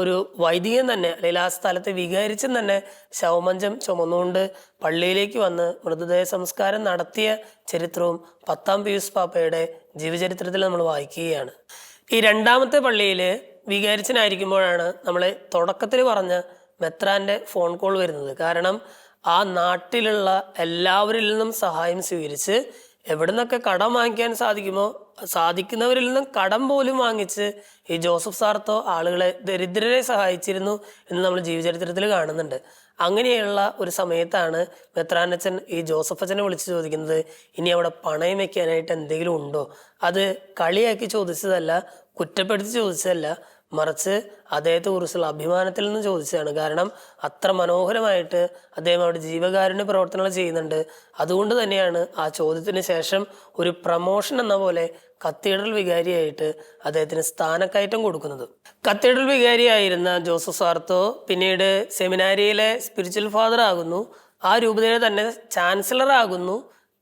ഒരു വൈദികൻ തന്നെ അല്ലെങ്കിൽ ആ സ്ഥലത്തെ വികാരിച്ചൻ തന്നെ ശവമഞ്ചം ചുമന്നുകൊണ്ട് പള്ളിയിലേക്ക് വന്ന് മൃതദേഹ സംസ്കാരം നടത്തിയ ചരിത്രവും 10-ാം പീയൂസ് പാപ്പയുടെ ജീവചരിത്രത്തിൽ നമ്മൾ വായിക്കുകയാണ്. ഈ രണ്ടാമത്തെ പള്ളിയിൽ വികാരിച്ചനായിരിക്കുമ്പോഴാണ് നമ്മൾ തുടക്കത്തിൽ പറഞ്ഞ മെത്രാൻ്റെ ഫോൺ കോൾ വരുന്നത്. കാരണം ആ നാട്ടിലുള്ള എല്ലാവരിൽ നിന്നും സഹായം സ്വീകരിച്ച് എവിടെ നിന്നൊക്കെ കടം വാങ്ങിക്കാൻ സാധിക്കുമോ സാധിക്കുന്നവരിൽ നിന്നും കടം പോലും വാങ്ങിച്ച് ഈ ജോസഫ് സാർത്തോ ആളുകളെ, ദരിദ്രരെ സഹായിച്ചിരുന്നു എന്ന് നമ്മൾ ജീവചരിത്രത്തിൽ കാണുന്നുണ്ട്. അങ്ങനെയുള്ള ഒരു സമയത്താണ് മെത്രാനച്ഛൻ ഈ ജോസഫ് അച്ഛനെ വിളിച്ച് ചോദിക്കുന്നത്, ഇനി അവിടെ പണയം വെക്കാനായിട്ട് എന്തെങ്കിലും ഉണ്ടോ? അത് കളിയാക്കി ചോദിച്ചതല്ല, കുറ്റപ്പെടുത്തി ചോദിച്ചതല്ല, മറിച്ച് അദ്ദേഹത്തെ കുറിച്ചുള്ള അഭിമാനത്തിൽ നിന്ന് ചോദിച്ചതാണ്. കാരണം അത്ര മനോഹരമായിട്ട് അദ്ദേഹം അവിടെ ജീവകാരുണ്യ പ്രവർത്തനങ്ങൾ ചെയ്യുന്നുണ്ട്. അതുകൊണ്ട് തന്നെയാണ് ആ ചോദ്യത്തിന് ശേഷം ഒരു പ്രമോഷൻ എന്ന പോലെ കത്തീഡ്രൽ വികാരിയായിട്ട് അദ്ദേഹത്തിന് സ്ഥാനക്കയറ്റം കൊടുക്കുന്നത്. കത്തീഡ്രൽ വികാരിയായിരുന്ന ജോസഫ് സാർത്തോ പിന്നീട് സെമിനാരിയിലെ സ്പിരിച്വൽ ഫാദർ ആകുന്നു. ആ രൂപതയുടെ തന്നെ ചാൻസലർ ആകുന്നു,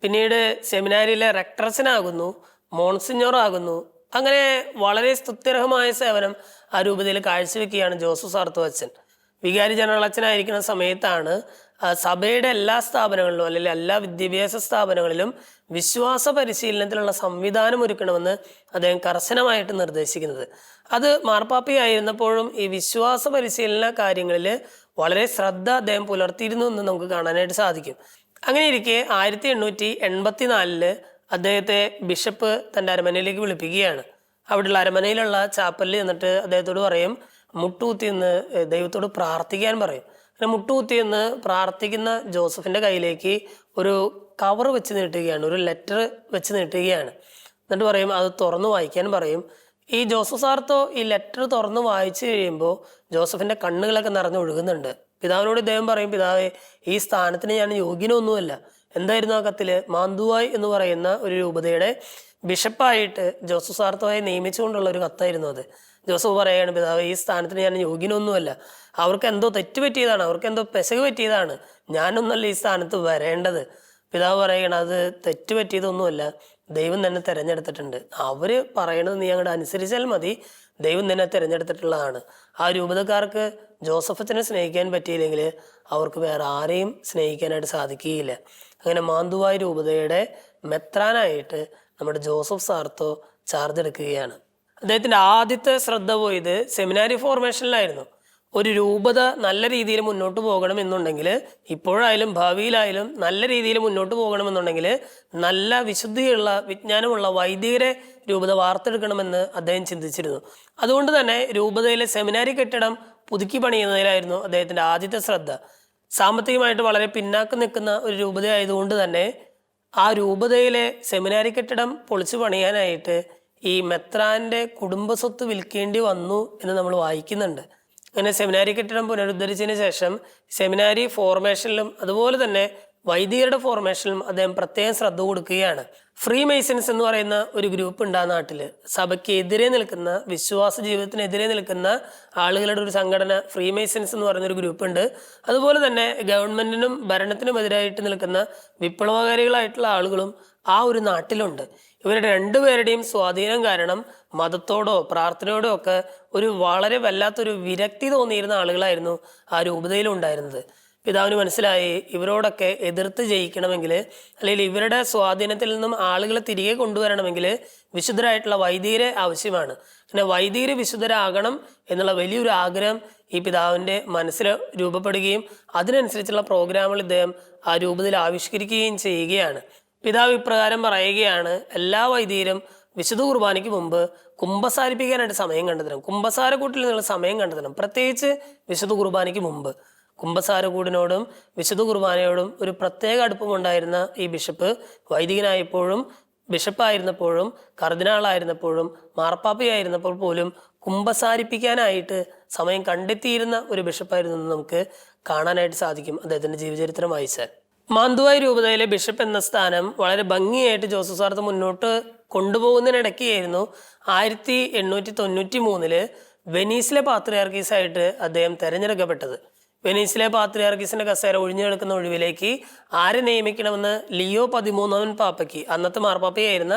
പിന്നീട് സെമിനാരിയിലെ റെക്ടറച്ചനാകുന്നു, മോൺസിഞ്ഞോർ ആകുന്നു. അങ്ങനെ വളരെ സ്തുത്യർഹമായ സേവനം ആ രൂപതയിൽ കാഴ്ചവെക്കുകയാണ് ജോസഫ് സാർത്തോ അച്ഛൻ. വികാരി ജനറൽ അച്ഛനായിരിക്കുന്ന സമയത്താണ് സഭയുടെ എല്ലാ സ്ഥാപനങ്ങളിലും അല്ലെങ്കിൽ എല്ലാ വിദ്യാഭ്യാസ സ്ഥാപനങ്ങളിലും വിശ്വാസ പരിശീലനത്തിനുള്ള സംവിധാനം ഒരുക്കണമെന്ന് അദ്ദേഹം കർശനമായിട്ട് നിർദ്ദേശിക്കുന്നത്. അത് മാർപ്പാപ്പയായിരുന്നപ്പോഴും ഈ വിശ്വാസ പരിശീലന കാര്യങ്ങളിൽ വളരെ ശ്രദ്ധ അദ്ദേഹം പുലർത്തിയിരുന്നു എന്ന് നമുക്ക് കാണാനായിട്ട് സാധിക്കും. അങ്ങനെ ഇരിക്കെ 1884 അദ്ദേഹത്തെ ബിഷപ്പ് തൻ്റെ അരമനയിലേക്ക് വിളിപ്പിക്കുകയാണ്. അവിടെയുള്ള അരമനയിലുള്ള ചാപ്പലിൽ എന്നിട്ട് അദ്ദേഹത്തോട് പറയും, മുട്ടുകുത്തി എന്ന് ദൈവത്തോട് പ്രാർത്ഥിക്കാൻ പറയും. അങ്ങനെ മുട്ടുകുത്തി എന്ന് പ്രാർത്ഥിക്കുന്ന ജോസഫിൻ്റെ കയ്യിലേക്ക് ഒരു കവർ വെച്ച് നീട്ടുകയാണ്, ഒരു ലെറ്റർ വെച്ച് നീട്ടുകയാണ്. എന്നിട്ട് പറയും അത് തുറന്നു വായിക്കാൻ പറയും. ഈ ജോസഫ് സാർത്തോ ഈ ലെറ്റർ തുറന്ന് വായിച്ചു കഴിയുമ്പോൾ ജോസഫിൻ്റെ കണ്ണുകളൊക്കെ നിറഞ്ഞൊഴുകുന്നുണ്ട്. പിതാവിനോട് ഇദ്ദേഹം പറയും, പിതാവേ, ഈ സ്ഥാനത്തിന് ഞാൻ യോഗ്യനൊന്നുമല്ല. എന്തായിരുന്നു ആ കത്തില്? മാന്തുവായ് എന്ന് പറയുന്ന ഒരു രൂപതയുടെ ബിഷപ്പായിട്ട് ജോസഫ് സാർത്തോയെ നിയമിച്ചുകൊണ്ടുള്ള ഒരു കത്തായിരുന്നു അത്. ജോസഫ് പറയുകയാണ്, പിതാവ്, ഈ സ്ഥാനത്തിന് ഞാൻ യോഗ്യനൊന്നുമല്ല. അവർക്ക് എന്തോ തെറ്റ് പറ്റിയതാണ്, അവർക്ക് എന്തോ പെശക് പറ്റിയതാണ്, ഞാനൊന്നല്ല ഈ സ്ഥാനത്ത് വരേണ്ടത്. പിതാവ് പറയണം, അത് തെറ്റ് പറ്റിയതൊന്നുമല്ല, ദൈവം തന്നെ തിരഞ്ഞെടുത്തിട്ടുണ്ട്. അവര് പറയണത് നീ അങ്ങോട്ട് അനുസരിച്ചാൽ മതി, ദൈവം തന്നെ തിരഞ്ഞെടുത്തിട്ടുള്ളതാണ്. ആ രൂപതക്കാർക്ക് ജോസഫത്തിനെ സ്നേഹിക്കാൻ പറ്റിയില്ലെങ്കിൽ അവർക്ക് വേറെ ആരെയും സ്നേഹിക്കാനായിട്ട് സാധിക്കുകയില്ല. അങ്ങനെ മാന്തുവായ് രൂപതയുടെ മെത്രാനായിട്ട് നമ്മുടെ ജോസഫ് സാർത്തോ ചാർജ് എടുക്കുകയാണ്. അദ്ദേഹത്തിൻ്റെ ആദ്യത്തെ ശ്രദ്ധ പോയത് സെമിനാരി ഫോർമേഷനിലായിരുന്നു. ഒരു രൂപത നല്ല രീതിയിൽ മുന്നോട്ട് പോകണമെന്നുണ്ടെങ്കിൽ, ഇപ്പോഴായാലും ഭാവിയിലായാലും നല്ല രീതിയിൽ മുന്നോട്ട് പോകണമെന്നുണ്ടെങ്കിൽ നല്ല വിശുദ്ധിയുള്ള വിജ്ഞാനമുള്ള വൈദികരെ രൂപത വാർത്തെടുക്കണമെന്ന് അദ്ദേഹം ചിന്തിച്ചിരുന്നു. അതുകൊണ്ട് തന്നെ രൂപതയിലെ സെമിനാരി കെട്ടിടം പുതുക്കി പണിയുന്നതിലായിരുന്നു അദ്ദേഹത്തിൻ്റെ ആദ്യത്തെ ശ്രദ്ധ. സാമ്പത്തികമായിട്ട് വളരെ പിന്നാക്കം നിൽക്കുന്ന ഒരു രൂപത ആയതുകൊണ്ട് തന്നെ ആ രൂപതയിലെ സെമിനാരി കെട്ടിടം പൊളിച്ചു പണിയാനായിട്ട് ഈ മെത്രാന്റെ കുടുംബസ്വത്ത് വിൽക്കേണ്ടി വന്നു എന്ന് നമ്മൾ വായിക്കുന്നുണ്ട്. അങ്ങനെ സെമിനാരി കെട്ടിടം പുനരുദ്ധരിച്ചതിന് ശേഷം സെമിനാരി ഫോർമേഷനിലും അതുപോലെ തന്നെ വൈദികരുടെ ഫോർമേഷനിലും അദ്ദേഹം പ്രത്യേകം ശ്രദ്ധ കൊടുക്കുകയാണ്. ഫ്രീ മെയ്സൺസ് എന്ന് പറയുന്ന ഒരു ഗ്രൂപ്പ് ഉണ്ട് ആ നാട്ടില്. സഭയ്ക്ക് എതിരെ നിൽക്കുന്ന, വിശ്വാസ ജീവിതത്തിനെതിരെ നിൽക്കുന്ന ആളുകളുടെ ഒരു സംഘടന ഫ്രീ മെയ്സൺസ് എന്ന് പറയുന്ന ഒരു ഗ്രൂപ്പ് ഉണ്ട്. അതുപോലെ തന്നെ ഗവൺമെന്റിനും ഭരണത്തിനും എതിരായിട്ട് നിൽക്കുന്ന വിപ്ലവകാരികളായിട്ടുള്ള ആളുകളും ആ ഒരു നാട്ടിലുണ്ട്. ഇവരുടെ രണ്ടുപേരുടെയും സ്വാധീനം കാരണം മതത്തോടോ പ്രാർത്ഥനയോടോ ഒക്കെ ഒരു വളരെ വല്ലാത്തൊരു വിരക്തി തോന്നിയിരുന്ന ആളുകളായിരുന്നു ആ രൂപതയിലുണ്ടായിരുന്നത്. പിതാവിന് മനസ്സിലായി, ഇവരോടൊക്കെ എതിർത്ത് ജയിക്കണമെങ്കിൽ, അല്ലെങ്കിൽ ഇവരുടെ സ്വാധീനത്തിൽ നിന്നും ആളുകളെ തിരികെ കൊണ്ടുവരണമെങ്കിൽ വിശുദ്ധരായിട്ടുള്ള വൈദികരെ ആവശ്യമാണ്. പിന്നെ വൈദികര് വിശുദ്ധരാകണം എന്നുള്ള വലിയൊരു ആഗ്രഹം ഈ പിതാവിൻ്റെ മനസ്സിൽ രൂപപ്പെടുകയും അതിനനുസരിച്ചുള്ള പ്രോഗ്രാമുകൾ ഇദ്ദേഹം ആ രൂപതയിൽ ആവിഷ്കരിക്കുകയും ചെയ്യുകയാണ്. പിതാവ് ഇപ്രകാരം പറയുകയാണ്, എല്ലാ വൈദികരും വിശുദ്ധ കുർബാനയ്ക്ക് മുമ്പ് കുമ്പസാരിപ്പിക്കാനായിട്ട് സമയം കണ്ടെത്തണം. കുമ്പസാരക്കൂട്ടിൽ നിങ്ങൾ സമയം കണ്ടെത്തണം, പ്രത്യേകിച്ച് വിശുദ്ധ കുർബാനയ്ക്ക് മുമ്പ്. കുമ്പസാരക്കൂടിനോടും വിശുദ്ധ കുർബാനയോടും ഒരു പ്രത്യേക അടുപ്പമുണ്ടായിരുന്ന ഈ ബിഷപ്പ് വൈദികനായപ്പോഴും, ബിഷപ്പായിരുന്നപ്പോഴും, കർദിനാളായിരുന്നപ്പോഴും, മാർപ്പാപ്പയായിരുന്നപ്പോൾ പോലും കുമ്പസാരിപ്പിക്കാനായിട്ട് സമയം കണ്ടെത്തിയിരുന്ന ഒരു ബിഷപ്പായിരുന്നു എന്ന് നമുക്ക് കാണാനായിട്ട് സാധിക്കും അദ്ദേഹത്തിൻ്റെ ജീവചരിത്രം വായിച്ചാൽ. മാന്തുവായ് രൂപതയിലെ ബിഷപ്പ് എന്ന സ്ഥാനം വളരെ ഭംഗിയായിട്ട് ജോസഫ് സാർത്തോ മുന്നോട്ട് കൊണ്ടുപോകുന്നതിനിടയ്ക്കായിരുന്നു 1893 വെനീസിലെ പാത്രിയാർക്കീസായിട്ട് അദ്ദേഹം തെരഞ്ഞെടുക്കപ്പെട്ടത്. വെനീസിലെ പാത്രിയാർക്കീസിന്റെ കസേര ഒഴിഞ്ഞു കിടക്കുന്ന ഒഴിവിലേക്ക് ആരെ നിയമിക്കണമെന്ന് ലിയോ 13 പാപ്പയ്ക്ക്, അന്നത്തെ മാർപ്പാപ്പയായിരുന്ന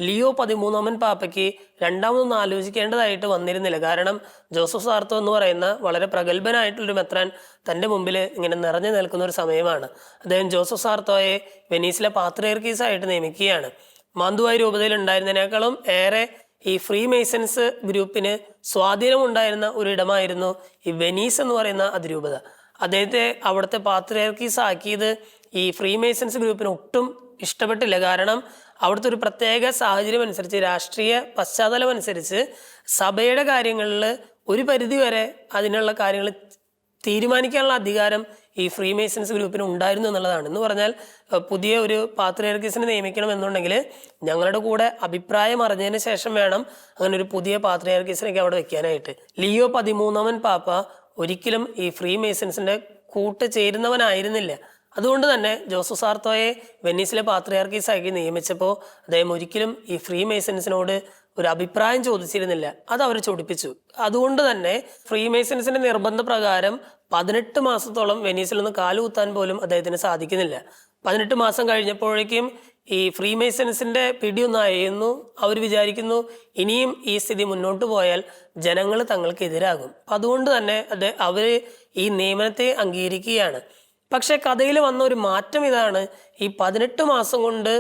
ലിയോ 13 പാപ്പയ്ക്ക് രണ്ടാമതൊന്നും ആലോചിക്കേണ്ടതായിട്ട് വന്നിരുന്നില്ല. കാരണം ജോസഫ് സാർത്തോ എന്ന് പറയുന്ന വളരെ പ്രഗത്ഭനായിട്ടുള്ളൊരു മെത്രാൻ തൻ്റെ മുമ്പിൽ ഇങ്ങനെ നിറഞ്ഞു നിൽക്കുന്ന ഒരു സമയമാണ്. അദ്ദേഹം ജോസഫ് സാർത്തോയെ വെനീസിലെ പാത്രിയാർക്കീസായിട്ട് നിയമിക്കുകയാണ്. മാന്തുവായ് രൂപതയിൽ ഉണ്ടായിരുന്നതിനേക്കാളും ഏറെ ഈ ഫ്രീ മെയ്സൺസ് ഗ്രൂപ്പിന് സ്വാധീനമുണ്ടായിരുന്ന ഒരിടമായിരുന്നു ഈ വെനീസ് എന്ന് പറയുന്ന അതിരൂപത. അദ്ദേഹത്തെ അവിടുത്തെ പാത്രിയാർക്കീസ് ആക്കിയത് ഈ ഫ്രീ മെയ്സൺസ് ഗ്രൂപ്പിന് ഒട്ടും ഇഷ്ടപ്പെട്ടില്ല. കാരണം അവിടുത്തെ ഒരു പ്രത്യേക സാഹചര്യം അനുസരിച്ച്, രാഷ്ട്രീയ പശ്ചാത്തലം അനുസരിച്ച് സഭയുടെ കാര്യങ്ങളിൽ ഒരു പരിധി വരെ അതിനുള്ള കാര്യങ്ങൾ തീരുമാനിക്കാനുള്ള അധികാരം ഈ ഫ്രീ മേസൺസ് ഗ്രൂപ്പിന് ഉണ്ടായിരുന്നു എന്നുള്ളതാണ്. എന്ന് പറഞ്ഞാൽ പുതിയ ഒരു പാത്രിയാർക്കീസിനെ നിയമിക്കണം എന്നുണ്ടെങ്കിൽ ഞങ്ങളുടെ കൂടെ അഭിപ്രായം അറിഞ്ഞതിന് ശേഷം വേണം അങ്ങനെ ഒരു പുതിയ പാത്രിയാർക്കീസിനൊക്കെ അവിടെ വെക്കാനായിട്ട്. ലിയോ 13 പാപ്പ ഒരിക്കലും ഈ ഫ്രീ മേസൺസിന്റെ കൂട്ട് ചേരുന്നവനായിരുന്നില്ല. അതുകൊണ്ട് തന്നെ ജോസഫ് സാർത്തോയെ വെനീസിലെ പാത്രിയാർക്കീസാക്കി നിയമിച്ചപ്പോൾ അദ്ദേഹം ഒരിക്കലും ഈ ഫ്രീ മേസൺസിനോട് ഒരു അഭിപ്രായം ചോദിച്ചിരുന്നില്ല. അത് അവർ ചൊടിപ്പിച്ചു. അതുകൊണ്ട് തന്നെ ഫ്രീമേസൺസിന്റെ നിർബന്ധ പ്രകാരം 18 മാസത്തോളം വെനീസിൽ നിന്ന് കാലുകുത്താൻ പോലും അദ്ദേഹത്തിന് സാധിക്കുന്നില്ല. 18 മാസം കഴിഞ്ഞപ്പോഴേക്കും ഈ ഫ്രീമേസൺസിന്റെ പിടിയൊന്ന് അയയുന്നു. അവർ വിചാരിക്കുന്നു ഇനിയും ഈ സ്ഥിതി മുന്നോട്ട് പോയാൽ ജനങ്ങൾ തങ്ങൾക്ക് എതിരാകും. അതുകൊണ്ട് തന്നെ അവര് ഈ നിയമനത്തെ അംഗീകരിക്കുകയാണ്. പക്ഷെ കഥയിൽ വന്ന ഒരു മാറ്റം ഇതാണ്. ഈ 18 മാസം കൊണ്ട്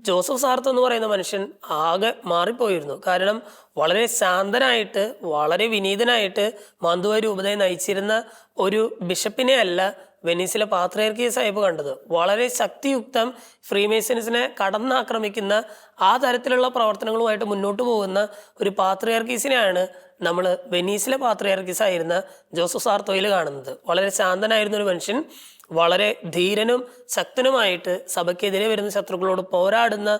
ജോസഫ് സാർത്തോ എന്ന് പറയുന്ന മനുഷ്യൻ ആകെ മാറിപ്പോയിരുന്നു. കാരണം വളരെ ശാന്തനായിട്ട് വളരെ വിനീതനായിട്ട് മാന്തുവാ രൂപതയെ നയിച്ചിരുന്ന ഒരു ബിഷപ്പിനെ അല്ല വെനീസിലെ പാത്രിയാർക്കീസ് സാഹിബ് കണ്ടത്. വളരെ ശക്തിയുക്തം ഫ്രീമേസൺസിനെ കടന്നാക്രമിക്കുന്ന ആ തരത്തിലുള്ള പ്രവർത്തനങ്ങളുമായിട്ട് മുന്നോട്ട് പോകുന്ന ഒരു പാത്രിയാർക്കീസിനെയാണ് നമ്മൾ വെനീസിലെ പാത്രിയാർക്കീസ് ആയിരുന്ന ജോസഫ് സാർത്തോയിൽ കാണുന്നത്. വളരെ ശാന്തനായിരുന്ന ഒരു മനുഷ്യൻ, വളരെ ധീരനും ശക്തനുമായിട്ട് സഭയ്ക്കെതിരെ വരുന്ന ശത്രുക്കളോട് പോരാടുന്ന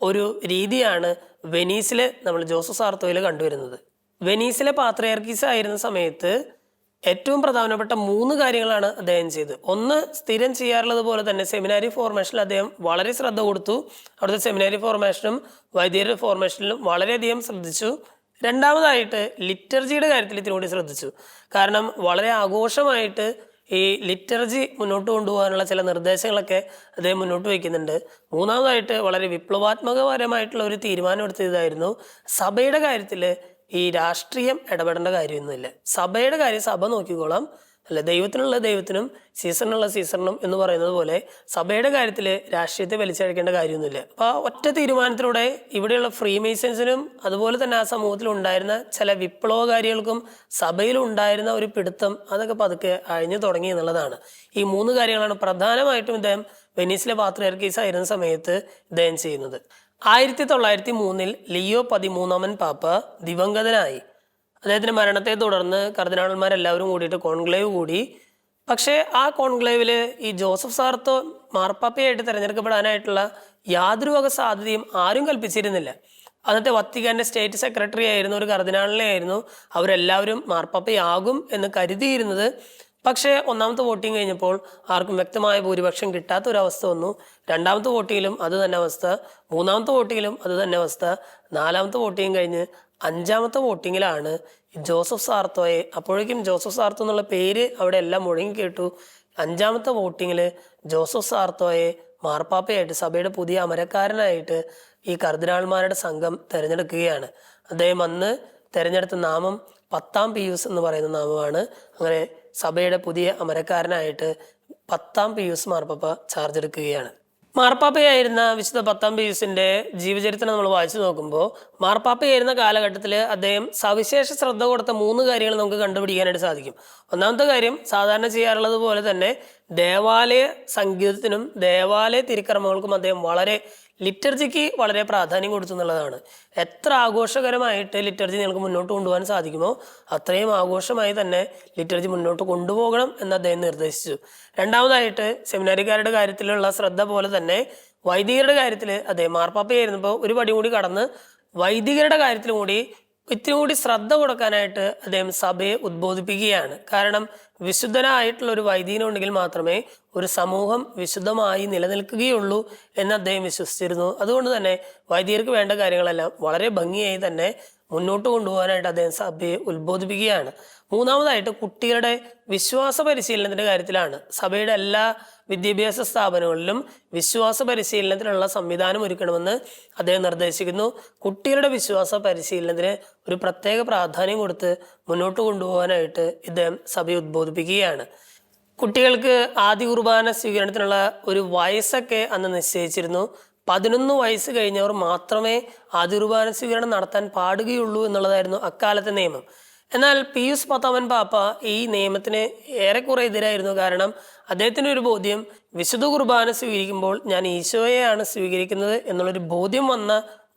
ഒരു രീതിയാണ് വെനീസിലെ നമ്മൾ ജോസഫ് സാർത്തോയിൽ കണ്ടുവരുന്നത്. വെനീസിലെ പാത്രിയാർക്കീസ് ആയിരുന്ന സമയത്ത് ഏറ്റവും പ്രധാനപ്പെട്ട 3 കാര്യങ്ങളാണ് അദ്ദേഹം ചെയ്തത്. ഒന്ന്, സ്ഥിരം ചെയ്യാറുള്ളത് പോലെ തന്നെ സെമിനാരി ഫോർമേഷനിൽ അദ്ദേഹം വളരെ ശ്രദ്ധ കൊടുത്തു. അവിടുത്തെ സെമിനാരി ഫോർമേഷനും വൈദികരുടെ ഫോർമേഷനിലും വളരെയധികം ശ്രദ്ധിച്ചു. രണ്ടാമതായിട്ട് ലിറ്റർജിയുടെ കാര്യത്തിൽ ഇത്തിരി കൂടി ശ്രദ്ധിച്ചു. കാരണം വളരെ ആഘോഷമായിട്ട് ഈ ലിറ്റർജി മുന്നോട്ട് കൊണ്ടുപോകാനുള്ള ചില നിർദ്ദേശങ്ങളൊക്കെ അദ്ദേഹം മുന്നോട്ട് വയ്ക്കുന്നുണ്ട്. മൂന്നാമതായിട്ട് വളരെ വിപ്ലവാത്മകപരമായിട്ടുള്ള ഒരു തീരുമാനം എടുത്തതായിരുന്നു സഭയുടെ കാര്യത്തിൽ ഈ രാഷ്ട്രീയം ഇടപെടേണ്ട കാര്യമൊന്നുമില്ല. സഭയുടെ കാര്യം സഭ നോക്കിക്കോളാം, അല്ല ദൈവത്തിനുള്ള ദൈവത്തിനും സീസണിനുള്ള സീസണിനും എന്ന് പറയുന്നത് പോലെ സഭയുടെ കാര്യത്തിൽ രാഷ്ട്രീയത്തെ വലിച്ചഴിക്കേണ്ട കാര്യമൊന്നുമില്ല. അപ്പോൾ ആ ഒറ്റ തീരുമാനത്തിലൂടെ ഇവിടെയുള്ള ഫ്രീമേസൺസിനും അതുപോലെ തന്നെ ആ സമൂഹത്തിൽ ഉണ്ടായിരുന്ന ചില വിപ്ലവകാരികൾക്കും സഭയിൽ ഉണ്ടായിരുന്ന ഒരു പിടുത്തം അതൊക്കെ പതുക്കെ അഴിഞ്ഞു തുടങ്ങി എന്നുള്ളതാണ്. ഈ 3 കാര്യങ്ങളാണ് പ്രധാനമായിട്ടും ഇദ്ദേഹം വെനീസിലെ പാത്രിയാർക്കീസ് ആയിരുന്ന സമയത്ത് ഇദ്ദേഹം ചെയ്യുന്നത്. 1903 ലിയോ 13 പാപ്പ ദിവംഗതനായി. അദ്ദേഹത്തിന്റെ മരണത്തെ തുടർന്ന് കർദിനാളന്മാരെല്ലാവരും കൂടിയിട്ട് കോൺക്ലേവ് കൂടി. പക്ഷേ ആ കോൺക്ലേവിൽ ഈ ജോസഫ് സാർത്തോ മാർപ്പാപ്പയായിട്ട് തിരഞ്ഞെടുക്കപ്പെടാനായിട്ടുള്ള യാതൊരു വക സാധ്യതയും ആരും കൽപ്പിച്ചിരുന്നില്ല. അന്നത്തെ വത്തിക്കാന്റെ സ്റ്റേറ്റ് സെക്രട്ടറി ആയിരുന്ന ഒരു കർദിനാളിനെ ആയിരുന്നു അവരെല്ലാവരും മാർപ്പാപ്പയാകും എന്ന് കരുതിയിരുന്നത്. പക്ഷേ ഒന്നാമത്തെ വോട്ടിംഗ് കഴിഞ്ഞപ്പോൾ ആർക്കും വ്യക്തമായ ഭൂരിപക്ഷം കിട്ടാത്ത ഒരവസ്ഥ വന്നു. രണ്ടാമത്തെ വോട്ടിങ്ങിലും അത് തന്നെ അവസ്ഥ, മൂന്നാമത്തെ വോട്ടിങ്ങിലും അത് തന്നെ അവസ്ഥ. 4ാമത്തെ വോട്ടിങ് കഴിഞ്ഞ് 5ാമത്തെ വോട്ടിങ്ങിലാണ് ജോസഫ് സാർത്തോയെ, അപ്പോഴേക്കും ജോസഫ് സാർത്തോ എന്നുള്ള പേര് അവിടെ എല്ലാം മുഴങ്ങി കേട്ടു. 5ാമത്തെ വോട്ടിങ്ങിൽ ജോസഫ് സാർത്തോയെ മാർപ്പാപ്പയായിട്ട് സഭയുടെ പുതിയ അമരക്കാരനായിട്ട് ഈ കർദിനാൾമാരുടെ സംഘം തിരഞ്ഞെടുക്കുകയാണ്. അദ്ദേഹം അന്ന് തിരഞ്ഞെടുത്ത നാമം 10ാം പിയൂസ് എന്ന് പറയുന്ന നാമമാണ്. അങ്ങനെ സഭയുടെ പുതിയ അമരക്കാരനായിട്ട് 10ാം പിയൂസ് മാർപ്പാപ്പ ചാർജ് എടുക്കുകയാണ്. മാർപ്പാപ്പയായിരുന്ന വിശുദ്ധ 10ാം പിയൂസിന്റെ ജീവചരിത്രം നമ്മൾ വായിച്ചു നോക്കുമ്പോൾ മാർപ്പാപ്പയായിരുന്ന കാലഘട്ടത്തിൽ അദ്ദേഹം സവിശേഷ ശ്രദ്ധ കൊടുത്ത 3 കാര്യങ്ങൾ നമുക്ക് കണ്ടുപിടിക്കാനായിട്ട് സാധിക്കും. ഒന്നാമത്തെ കാര്യം, സാധാരണ ചെയ്യാറുള്ളത് പോലെ തന്നെ ദേവാലയ സംഗീതത്തിനും ദേവാലയ തിരുക്കർമ്മങ്ങൾക്കും അദ്ദേഹം ലിറ്റർജിക്ക് വളരെ പ്രാധാന്യം കൊടുത്തു എന്നുള്ളതാണ്. എത്ര ആഘോഷകരമായിട്ട് ലിറ്റർജി നിങ്ങൾക്ക് മുന്നോട്ട് കൊണ്ടുപോകാൻ സാധിക്കുമോ അത്രയും ആഘോഷമായി തന്നെ ലിറ്റർജി മുന്നോട്ട് കൊണ്ടുപോകണം എന്ന് അദ്ദേഹം നിർദ്ദേശിച്ചു. രണ്ടാമതായിട്ട് സെമിനാരിക്കാരുടെ കാര്യത്തിലുള്ള ശ്രദ്ധ പോലെ തന്നെ വൈദികരുടെ കാര്യത്തിൽ അദ്ദേഹം മാർപ്പാപ്പയായിരുന്നപ്പോൾ ഒരു പടി കൂടി കടന്ന് വൈദികരുടെ കാര്യത്തിലും കൂടി ഇത്തിരി കൂടി ശ്രദ്ധ കൊടുക്കാനായിട്ട് അദ്ദേഹം സഭയെ ഉദ്ബോധിപ്പിക്കുകയാണ്. കാരണം വിശുദ്ധനായിട്ടുള്ള ഒരു വൈദികനുണ്ടെങ്കിൽ മാത്രമേ ഒരു സമൂഹം വിശുദ്ധമായി നിലനിൽക്കുകയുള്ളൂ എന്ന് അദ്ദേഹം വിശ്വസിച്ചിരുന്നു. അതുകൊണ്ട് തന്നെ വൈദികർക്ക് വേണ്ട കാര്യങ്ങളെല്ലാം വളരെ ഭംഗിയായി തന്നെ മുന്നോട്ട് കൊണ്ടുപോകാനായിട്ട് അദ്ദേഹം സഭയെ ഉത്ബോധിപ്പിക്കുകയാണ്. മൂന്നാമതായിട്ട് കുട്ടികളുടെ വിശ്വാസ പരിശീലനത്തിന്റെ കാര്യത്തിലാണ്. സഭയുടെ എല്ലാ വിദ്യാഭ്യാസ സ്ഥാപനങ്ങളിലും വിശ്വാസ പരിശീലനത്തിനുള്ള സംവിധാനം ഒരുക്കണമെന്ന് അദ്ദേഹം നിർദ്ദേശിക്കുന്നു. കുട്ടികളുടെ വിശ്വാസ പരിശീലനത്തിന് ഒരു പ്രത്യേക പ്രാധാന്യം കൊടുത്ത് മുന്നോട്ട് കൊണ്ടുപോകാനായിട്ട് ഇദ്ദേഹം സഭയെ ഉദ്ബോധിപ്പിക്കുകയാണ്. കുട്ടികൾക്ക് ആദ്യ കുർബാന സ്വീകരണത്തിനുള്ള ഒരു വയസ്സൊക്കെ അന്ന് നിശ്ചയിച്ചിരുന്നു. 11 വയസ്സ് കഴിഞ്ഞവർ മാത്രമേ ആദ്യ കുർബാന സ്വീകരണം നടത്താൻ പാടുകയുള്ളൂ എന്നുള്ളതായിരുന്നു അക്കാലത്തെ നിയമം. എന്നാൽ പിയൂസ് 10ാമൻ പാപ്പ ഈ നിയമത്തിന് ഏറെക്കുറെ എതിരായിരുന്നു. കാരണം അദ്ദേഹത്തിന് ഒരു ബോധ്യം, വിശുദ്ധ കുർബാന സ്വീകരിക്കുമ്പോൾ ഞാൻ ഈശോയെയാണ് സ്വീകരിക്കുന്നത് എന്നുള്ളൊരു ബോധ്യം വന്ന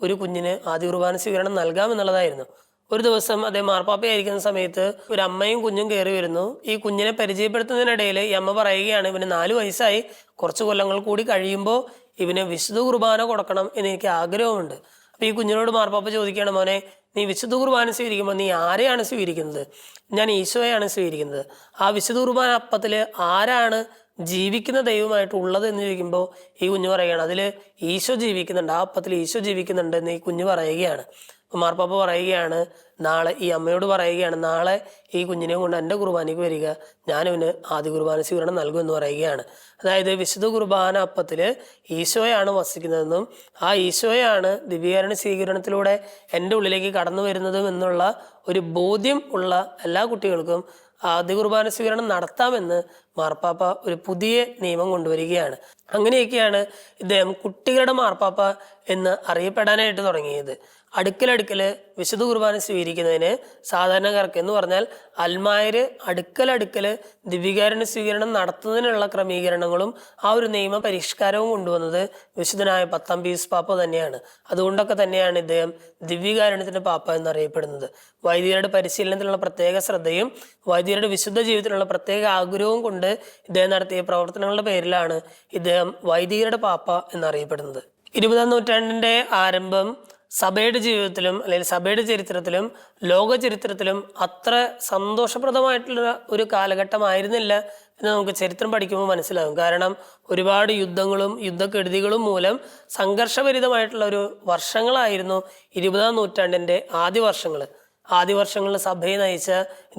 ഒരു കുഞ്ഞിന് ആദ്യ കുർബാന സ്വീകരണം നൽകാമെന്നുള്ളതായിരുന്നു. ഒരു ദിവസം അദ്ദേഹം മാർപ്പാപ്പയായിരിക്കുന്ന സമയത്ത് ഒരു അമ്മയും കുഞ്ഞും കയറി വരുന്നു. ഈ കുഞ്ഞിനെ പരിചയപ്പെടുത്തുന്നതിനിടയിൽ ഈ അമ്മ പറയുകയാണ്, ഇവന് 4 വയസ്സായി, കുറച്ച് കൊല്ലങ്ങൾ കൂടി കഴിയുമ്പോൾ ഇവന് വിശുദ്ധ കുർബാന കൊടുക്കണം എന്ന് എനിക്ക് ആഗ്രഹമുണ്ട്. അപ്പൊ ഈ കുഞ്ഞിനോട് മാർപ്പാപ്പ ചോദിക്കുകയാണ്, മോനെ നീ വിശുദ്ധ കുർബാന സ്വീകരിക്കുമ്പോൾ നീ ആരെയാണ് സ്വീകരിക്കുന്നത്? ഞാൻ ഈശോയാണ് സ്വീകരിക്കുന്നത്. ആ വിശുദ്ധ കുർബാന അപ്പത്തിൽ ആരാണ് ജീവിക്കുന്ന ദൈവമായിട്ട് ഉള്ളത് എന്ന് ചോദിക്കുമ്പോൾ ഈ കുഞ്ഞു പറയുകയാണ്, അതിൽ ഈശോ ജീവിക്കുന്നുണ്ട്, ആ അപ്പത്തിൽ ഈശോ ജീവിക്കുന്നുണ്ട് എന്ന് ഈ കുഞ്ഞു പറയുകയാണ്. മാർപ്പാപ്പ പറയുകയാണ്, നാളെ ഈ അമ്മയോട് പറയുകയാണ്, നാളെ ഈ കുഞ്ഞിനെ കൊണ്ട് എൻ്റെ കുർബാനയ്ക്ക് വരിക, ഞാനിവന് ആദ്യ കുർബാന സ്വീകരണം നൽകുമെന്ന് പറയുകയാണ്. അതായത് വിശുദ്ധ കുർബാന അപ്പത്തിൽ ഈശോയാണ് വസിക്കുന്നതെന്നും ആ ഈശോയാണ് ദിവ്യകാരുണ്യ സ്വീകരണത്തിലൂടെ എൻ്റെ ഉള്ളിലേക്ക് കടന്നു വരുന്നതും എന്നുള്ള ഒരു ബോധ്യം ഉള്ള എല്ലാ കുട്ടികൾക്കും ആദ്യ കുർബാന സ്വീകരണം നടത്താമെന്ന് മാർപ്പാപ്പ ഒരു പുതിയ നിയമം കൊണ്ടുവരികയാണ്. അങ്ങനെയൊക്കെയാണ് ഇദ്ദേഹം കുട്ടികളുടെ മാർപ്പാപ്പ എന്ന് അറിയപ്പെടാനായിട്ട് തുടങ്ങിയത്. അടുക്കലടുക്കൽ വിശുദ്ധ കുർബാന സ്വീകരിക്കുന്നതിന് സാധാരണക്കാർക്ക് എന്ന് പറഞ്ഞാൽ അൽമായര് അടുക്കലടുക്കൽ ദിവ്യകാരുണ്യ സ്വീകരണം നടത്തുന്നതിനുള്ള ക്രമീകരണങ്ങളും ആ ഒരു നിയമ പരിഷ്കാരവും കൊണ്ടുവന്നത് വിശുദ്ധനായ 10-ാം പീയൂസ് പാപ്പ തന്നെയാണ്. അതുകൊണ്ടൊക്കെ തന്നെയാണ് ഇദ്ദേഹം ദിവ്യകാരുണ്യത്തിന്റെ പാപ്പ എന്നറിയപ്പെടുന്നത്. വൈദികരുടെ പരിശീലനത്തിലുള്ള പ്രത്യേക ശ്രദ്ധയും വൈദികരുടെ വിശുദ്ധ ജീവിതത്തിലുള്ള പ്രത്യേക ആഗ്രഹവും കൊണ്ട് ഇദ്ദേഹം നടത്തിയ പ്രവർത്തനങ്ങളുടെ പേരിലാണ് ഇദ്ദേഹം വൈദികരുടെ പാപ്പ എന്നറിയപ്പെടുന്നത്. 20-ാം നൂറ്റാണ്ടിന്റെ ആരംഭം സഭയുടെ ജീവിതത്തിലും അല്ലെങ്കിൽ സഭയുടെ ചരിത്രത്തിലും ലോക ചരിത്രത്തിലും അത്ര സന്തോഷപ്രദമായിട്ടുള്ള ഒരു കാലഘട്ടമായിരുന്നില്ല എന്ന് നമുക്ക് ചരിത്രം പഠിക്കുമ്പോൾ മനസ്സിലാകും. കാരണം ഒരുപാട് യുദ്ധങ്ങളും യുദ്ധക്കെടുതികളും മൂലം സംഘർഷഭരിതമായിട്ടുള്ള ഒരു വർഷങ്ങളായിരുന്നു 20-ാം നൂറ്റാണ്ടിന്റെ ആദ്യ വർഷങ്ങൾ. ആദ്യ വർഷങ്ങളിൽ സഭയെ നയിച്ച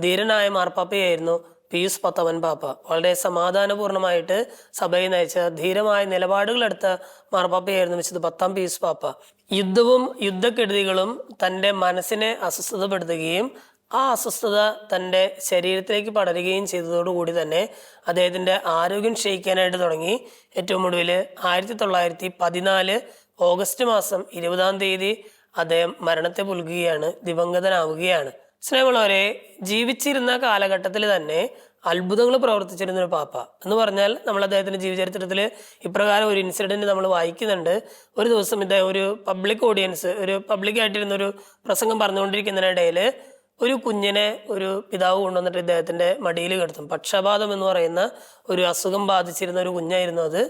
ധീരനായ മാർപ്പാപ്പയായിരുന്നു പീയൂസ് 10-ാമൻ പാപ്പ. വളരെ സമാധാനപൂർണമായിട്ട് സഭയെ നയിച്ച ധീരമായ നിലപാടുകളെടുത്ത മാർപ്പാപ്പയായിരുന്നു വിശുദ്ധ 10-ാം പീയൂസ് പാപ്പ. യുദ്ധവും യുദ്ധക്കെടുതികളും തൻ്റെ മനസ്സിനെ അസ്വസ്ഥതപ്പെടുത്തുകയും ആ അസ്വസ്ഥത തൻ്റെ ശരീരത്തിലേക്ക് പടരുകയും ചെയ്തതോടുകൂടി തന്നെ അദ്ദേഹത്തിൻ്റെ ആരോഗ്യം ക്ഷയിക്കാനായിട്ട് തുടങ്ങി. ഏറ്റവും ഒടുവിൽ 1914 ഓഗസ്റ്റ് മാസം 20-ാം തീയതി അദ്ദേഹം മരണത്തെ പുൽകുകയാണ്, ദിവംഗതനാവുകയാണ്. സ്നേഹമുള്ളവരെ, ജീവിച്ചിരുന്ന കാലഘട്ടത്തിൽ തന്നെ അത്ഭുതങ്ങൾ പ്രവർത്തിച്ചിരുന്ന ഒരു പാപ്പ എന്ന് പറഞ്ഞാൽ നമ്മൾ അദ്ദേഹത്തിന്റെ ജീവചരിത്രത്തിൽ ഇപ്രകാരം ഒരു ഇൻസിഡന്റ് നമ്മൾ വായിക്കുന്നുണ്ട്. ഒരു ദിവസം ഇദ്ദേഹം ഒരു പബ്ലിക് ഓഡിയൻസ്, ഒരു പബ്ലിക്കായിട്ടിരുന്ന ഒരു പ്രസംഗം പറഞ്ഞുകൊണ്ടിരിക്കുന്നതിനിടയിൽ ഒരു കുഞ്ഞിനെ ഒരു പിതാവ് കൊണ്ടുവന്നിട്ട് ഇദ്ദേഹത്തിന്റെ മടിയിൽ കിടത്തും. പക്ഷപാതം എന്ന് പറയുന്ന ഒരു അസുഖം ബാധിച്ചിരുന്ന ഒരു കുഞ്ഞായിരുന്നു അത്.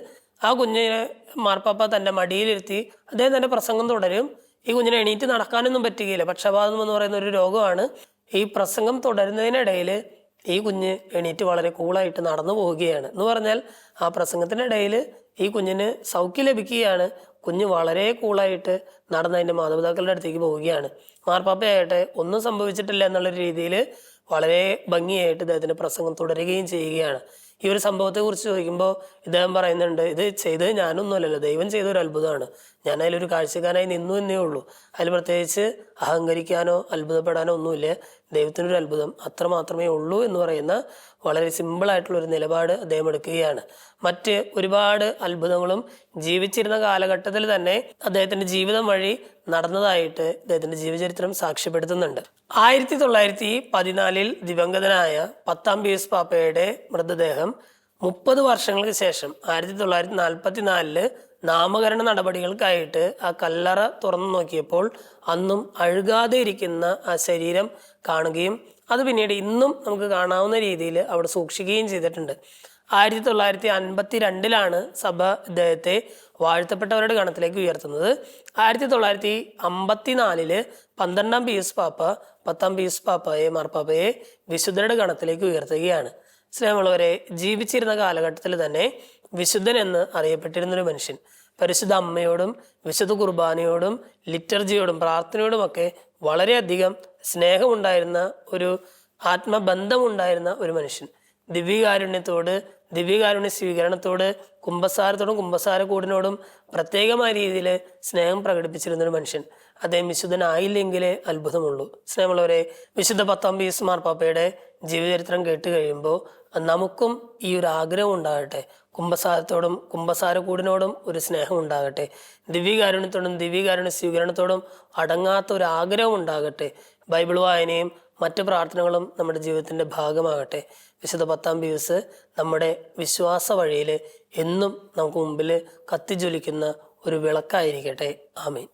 ആ കുഞ്ഞിനെ മാർപ്പാപ്പ തന്റെ മടിയിലിരുത്തി അദ്ദേഹം തന്റെ പ്രസംഗം തുടരും. ഈ കുഞ്ഞിനെ എണീറ്റ് നടക്കാനൊന്നും പറ്റുകയില്ല. പക്ഷപാതം എന്ന് പറയുന്ന ഒരു രോഗമാണ്. ഈ പ്രസംഗം തുടരുന്നതിനിടയിൽ ഈ കുഞ്ഞ് എണീറ്റ് വളരെ കൂളായിട്ട് നടന്നു പോവുകയാണ്. എന്ന് പറഞ്ഞാൽ ആ പ്രസംഗത്തിനിടയിൽ ഈ കുഞ്ഞിന് സൗഖ്യം ലഭിക്കുകയാണ്. കുഞ്ഞ് വളരെ കൂളായിട്ട് നടന്ന് അതിൻ്റെ മാതാപിതാക്കളുടെ അടുത്തേക്ക് പോവുകയാണ്. മാർപ്പാപ്പയായിട്ട് ഒന്നും സംഭവിച്ചിട്ടില്ല എന്നുള്ളൊരു രീതിയിൽ വളരെ ഭംഗിയായിട്ട് ഇദ്ദേഹത്തിൻ്റെ പ്രസംഗം തുടരുകയും ചെയ്യുകയാണ്. ഈ ഒരു സംഭവത്തെ കുറിച്ച് ചോദിക്കുമ്പോൾ ഇദ്ദേഹം പറയുന്നുണ്ട്, ഇത് ചെയ്തത് ഞാനൊന്നുമല്ലല്ലോ, ദൈവം ചെയ്തൊരു അത്ഭുതമാണ്. ഞാൻ അതിലൊരു കാഴ്ചക്കാരനായി നിന്നു എന്നേ ഉള്ളൂ. അതിൽ പ്രത്യേകിച്ച് അഹങ്കരിക്കാനോ അത്ഭുതപ്പെടാനോ ഒന്നുമില്ല. ദൈവത്തിനൊരു അത്ഭുതം അത്ര മാത്രമേ ഉള്ളൂ എന്ന് പറയുന്ന വളരെ സിമ്പിളായിട്ടുള്ളൊരു നിലപാട് അദ്ദേഹം എടുക്കുകയാണ്. മറ്റ് ഒരുപാട് അത്ഭുതങ്ങളും ജീവിച്ചിരുന്ന കാലഘട്ടത്തിൽ തന്നെ അദ്ദേഹത്തിന്റെ ജീവിതം വഴി നടന്നതായിട്ട് അദ്ദേഹത്തിന്റെ ജീവചരിത്രം സാക്ഷ്യപ്പെടുത്തുന്നുണ്ട്. 1914 ദിവംഗതനായ 10-ാം പീയൂസ് പാപ്പയുടെ മൃതദേഹം 30 വർഷങ്ങൾക്ക് ശേഷം 1944 നാമകരണ നടപടികൾക്കായിട്ട് ആ കല്ലറ തുറന്നു നോക്കിയപ്പോൾ അന്നും അഴുകാതെ ഇരിക്കുന്ന ആ ശരീരം കാണുകയും അത് പിന്നീട് ഇന്നും നമുക്ക് കാണാവുന്ന രീതിയിൽ അവിടെ സൂക്ഷിക്കുകയും ചെയ്തിട്ടുണ്ട്. 1952 സഭ ഇദ്ദേഹത്തെ വാഴ്ത്തപ്പെട്ടവരുടെ ഗണത്തിലേക്ക് ഉയർത്തുന്നത്. 1954 12-ാം പീയൂസ് പാപ്പ 10-ാം പീയൂസ് മാർപ്പാപ്പയെ വിശുദ്ധരുടെ ഗണത്തിലേക്ക് ഉയർത്തുകയാണ്. സ്നേഹമുള്ളവരെ, ജീവിച്ചിരുന്ന കാലഘട്ടത്തിൽ തന്നെ വിശുദ്ധൻ എന്ന് അറിയപ്പെട്ടിരുന്നൊരു മനുഷ്യൻ, പരിശുദ്ധ അമ്മയോടും വിശുദ്ധ കുർബാനയോടും ലിറ്റർജിയോടും പ്രാർത്ഥനയോടുമൊക്കെ വളരെയധികം സ്നേഹമുണ്ടായിരുന്ന ഒരു ആത്മബന്ധമുണ്ടായിരുന്ന ഒരു മനുഷ്യൻ, ദിവ്യകാരുണ്യത്തോട് ദിവ്യകാരുണ്യ സ്വീകരണത്തോട് കുമ്പസാരത്തോടും കുമ്പസാരക്കൂടിനോടും പ്രത്യേകമായ രീതിയിൽ സ്നേഹം പ്രകടിപ്പിച്ചിരുന്നൊരു മനുഷ്യൻ. അദ്ദേഹം വിശുദ്ധനായില്ലെങ്കിലേ അത്ഭുതമുള്ളൂ. സ്നേഹമുള്ളവരെ, വിശുദ്ധ 10-ാം പീയൂസ് മാർപ്പാപ്പയുടെ ജീവചരിത്രം കേട്ട് കഴിയുമ്പോൾ നമുക്കും ഈ ഒരു ആഗ്രഹം ഉണ്ടാകട്ടെ, കുമ്പസാരത്തോടും കുമ്പസാരക്കൂടിനോടും ഒരു സ്നേഹം ഉണ്ടാകട്ടെ, ദിവ്യകാരുണ്യത്തോടും ദിവ്യകാരുണ്യ സ്വീകരണത്തോടും അടങ്ങാത്ത ഒരു ആഗ്രഹം ഉണ്ടാകട്ടെ. ബൈബിൾ വായനയും മറ്റു പ്രാർത്ഥനകളും നമ്മുടെ ജീവിതത്തിന്റെ ഭാഗമാകട്ടെ. വിശുദ്ധ 10-ാം പീയൂസ് നമ്മുടെ വിശ്വാസ വഴിയിൽ എന്നും നമുക്ക് മുമ്പിൽ കത്തിജ്വലിക്കുന്ന ഒരു വിളക്കായിരിക്കട്ടെ. ആമേൻ.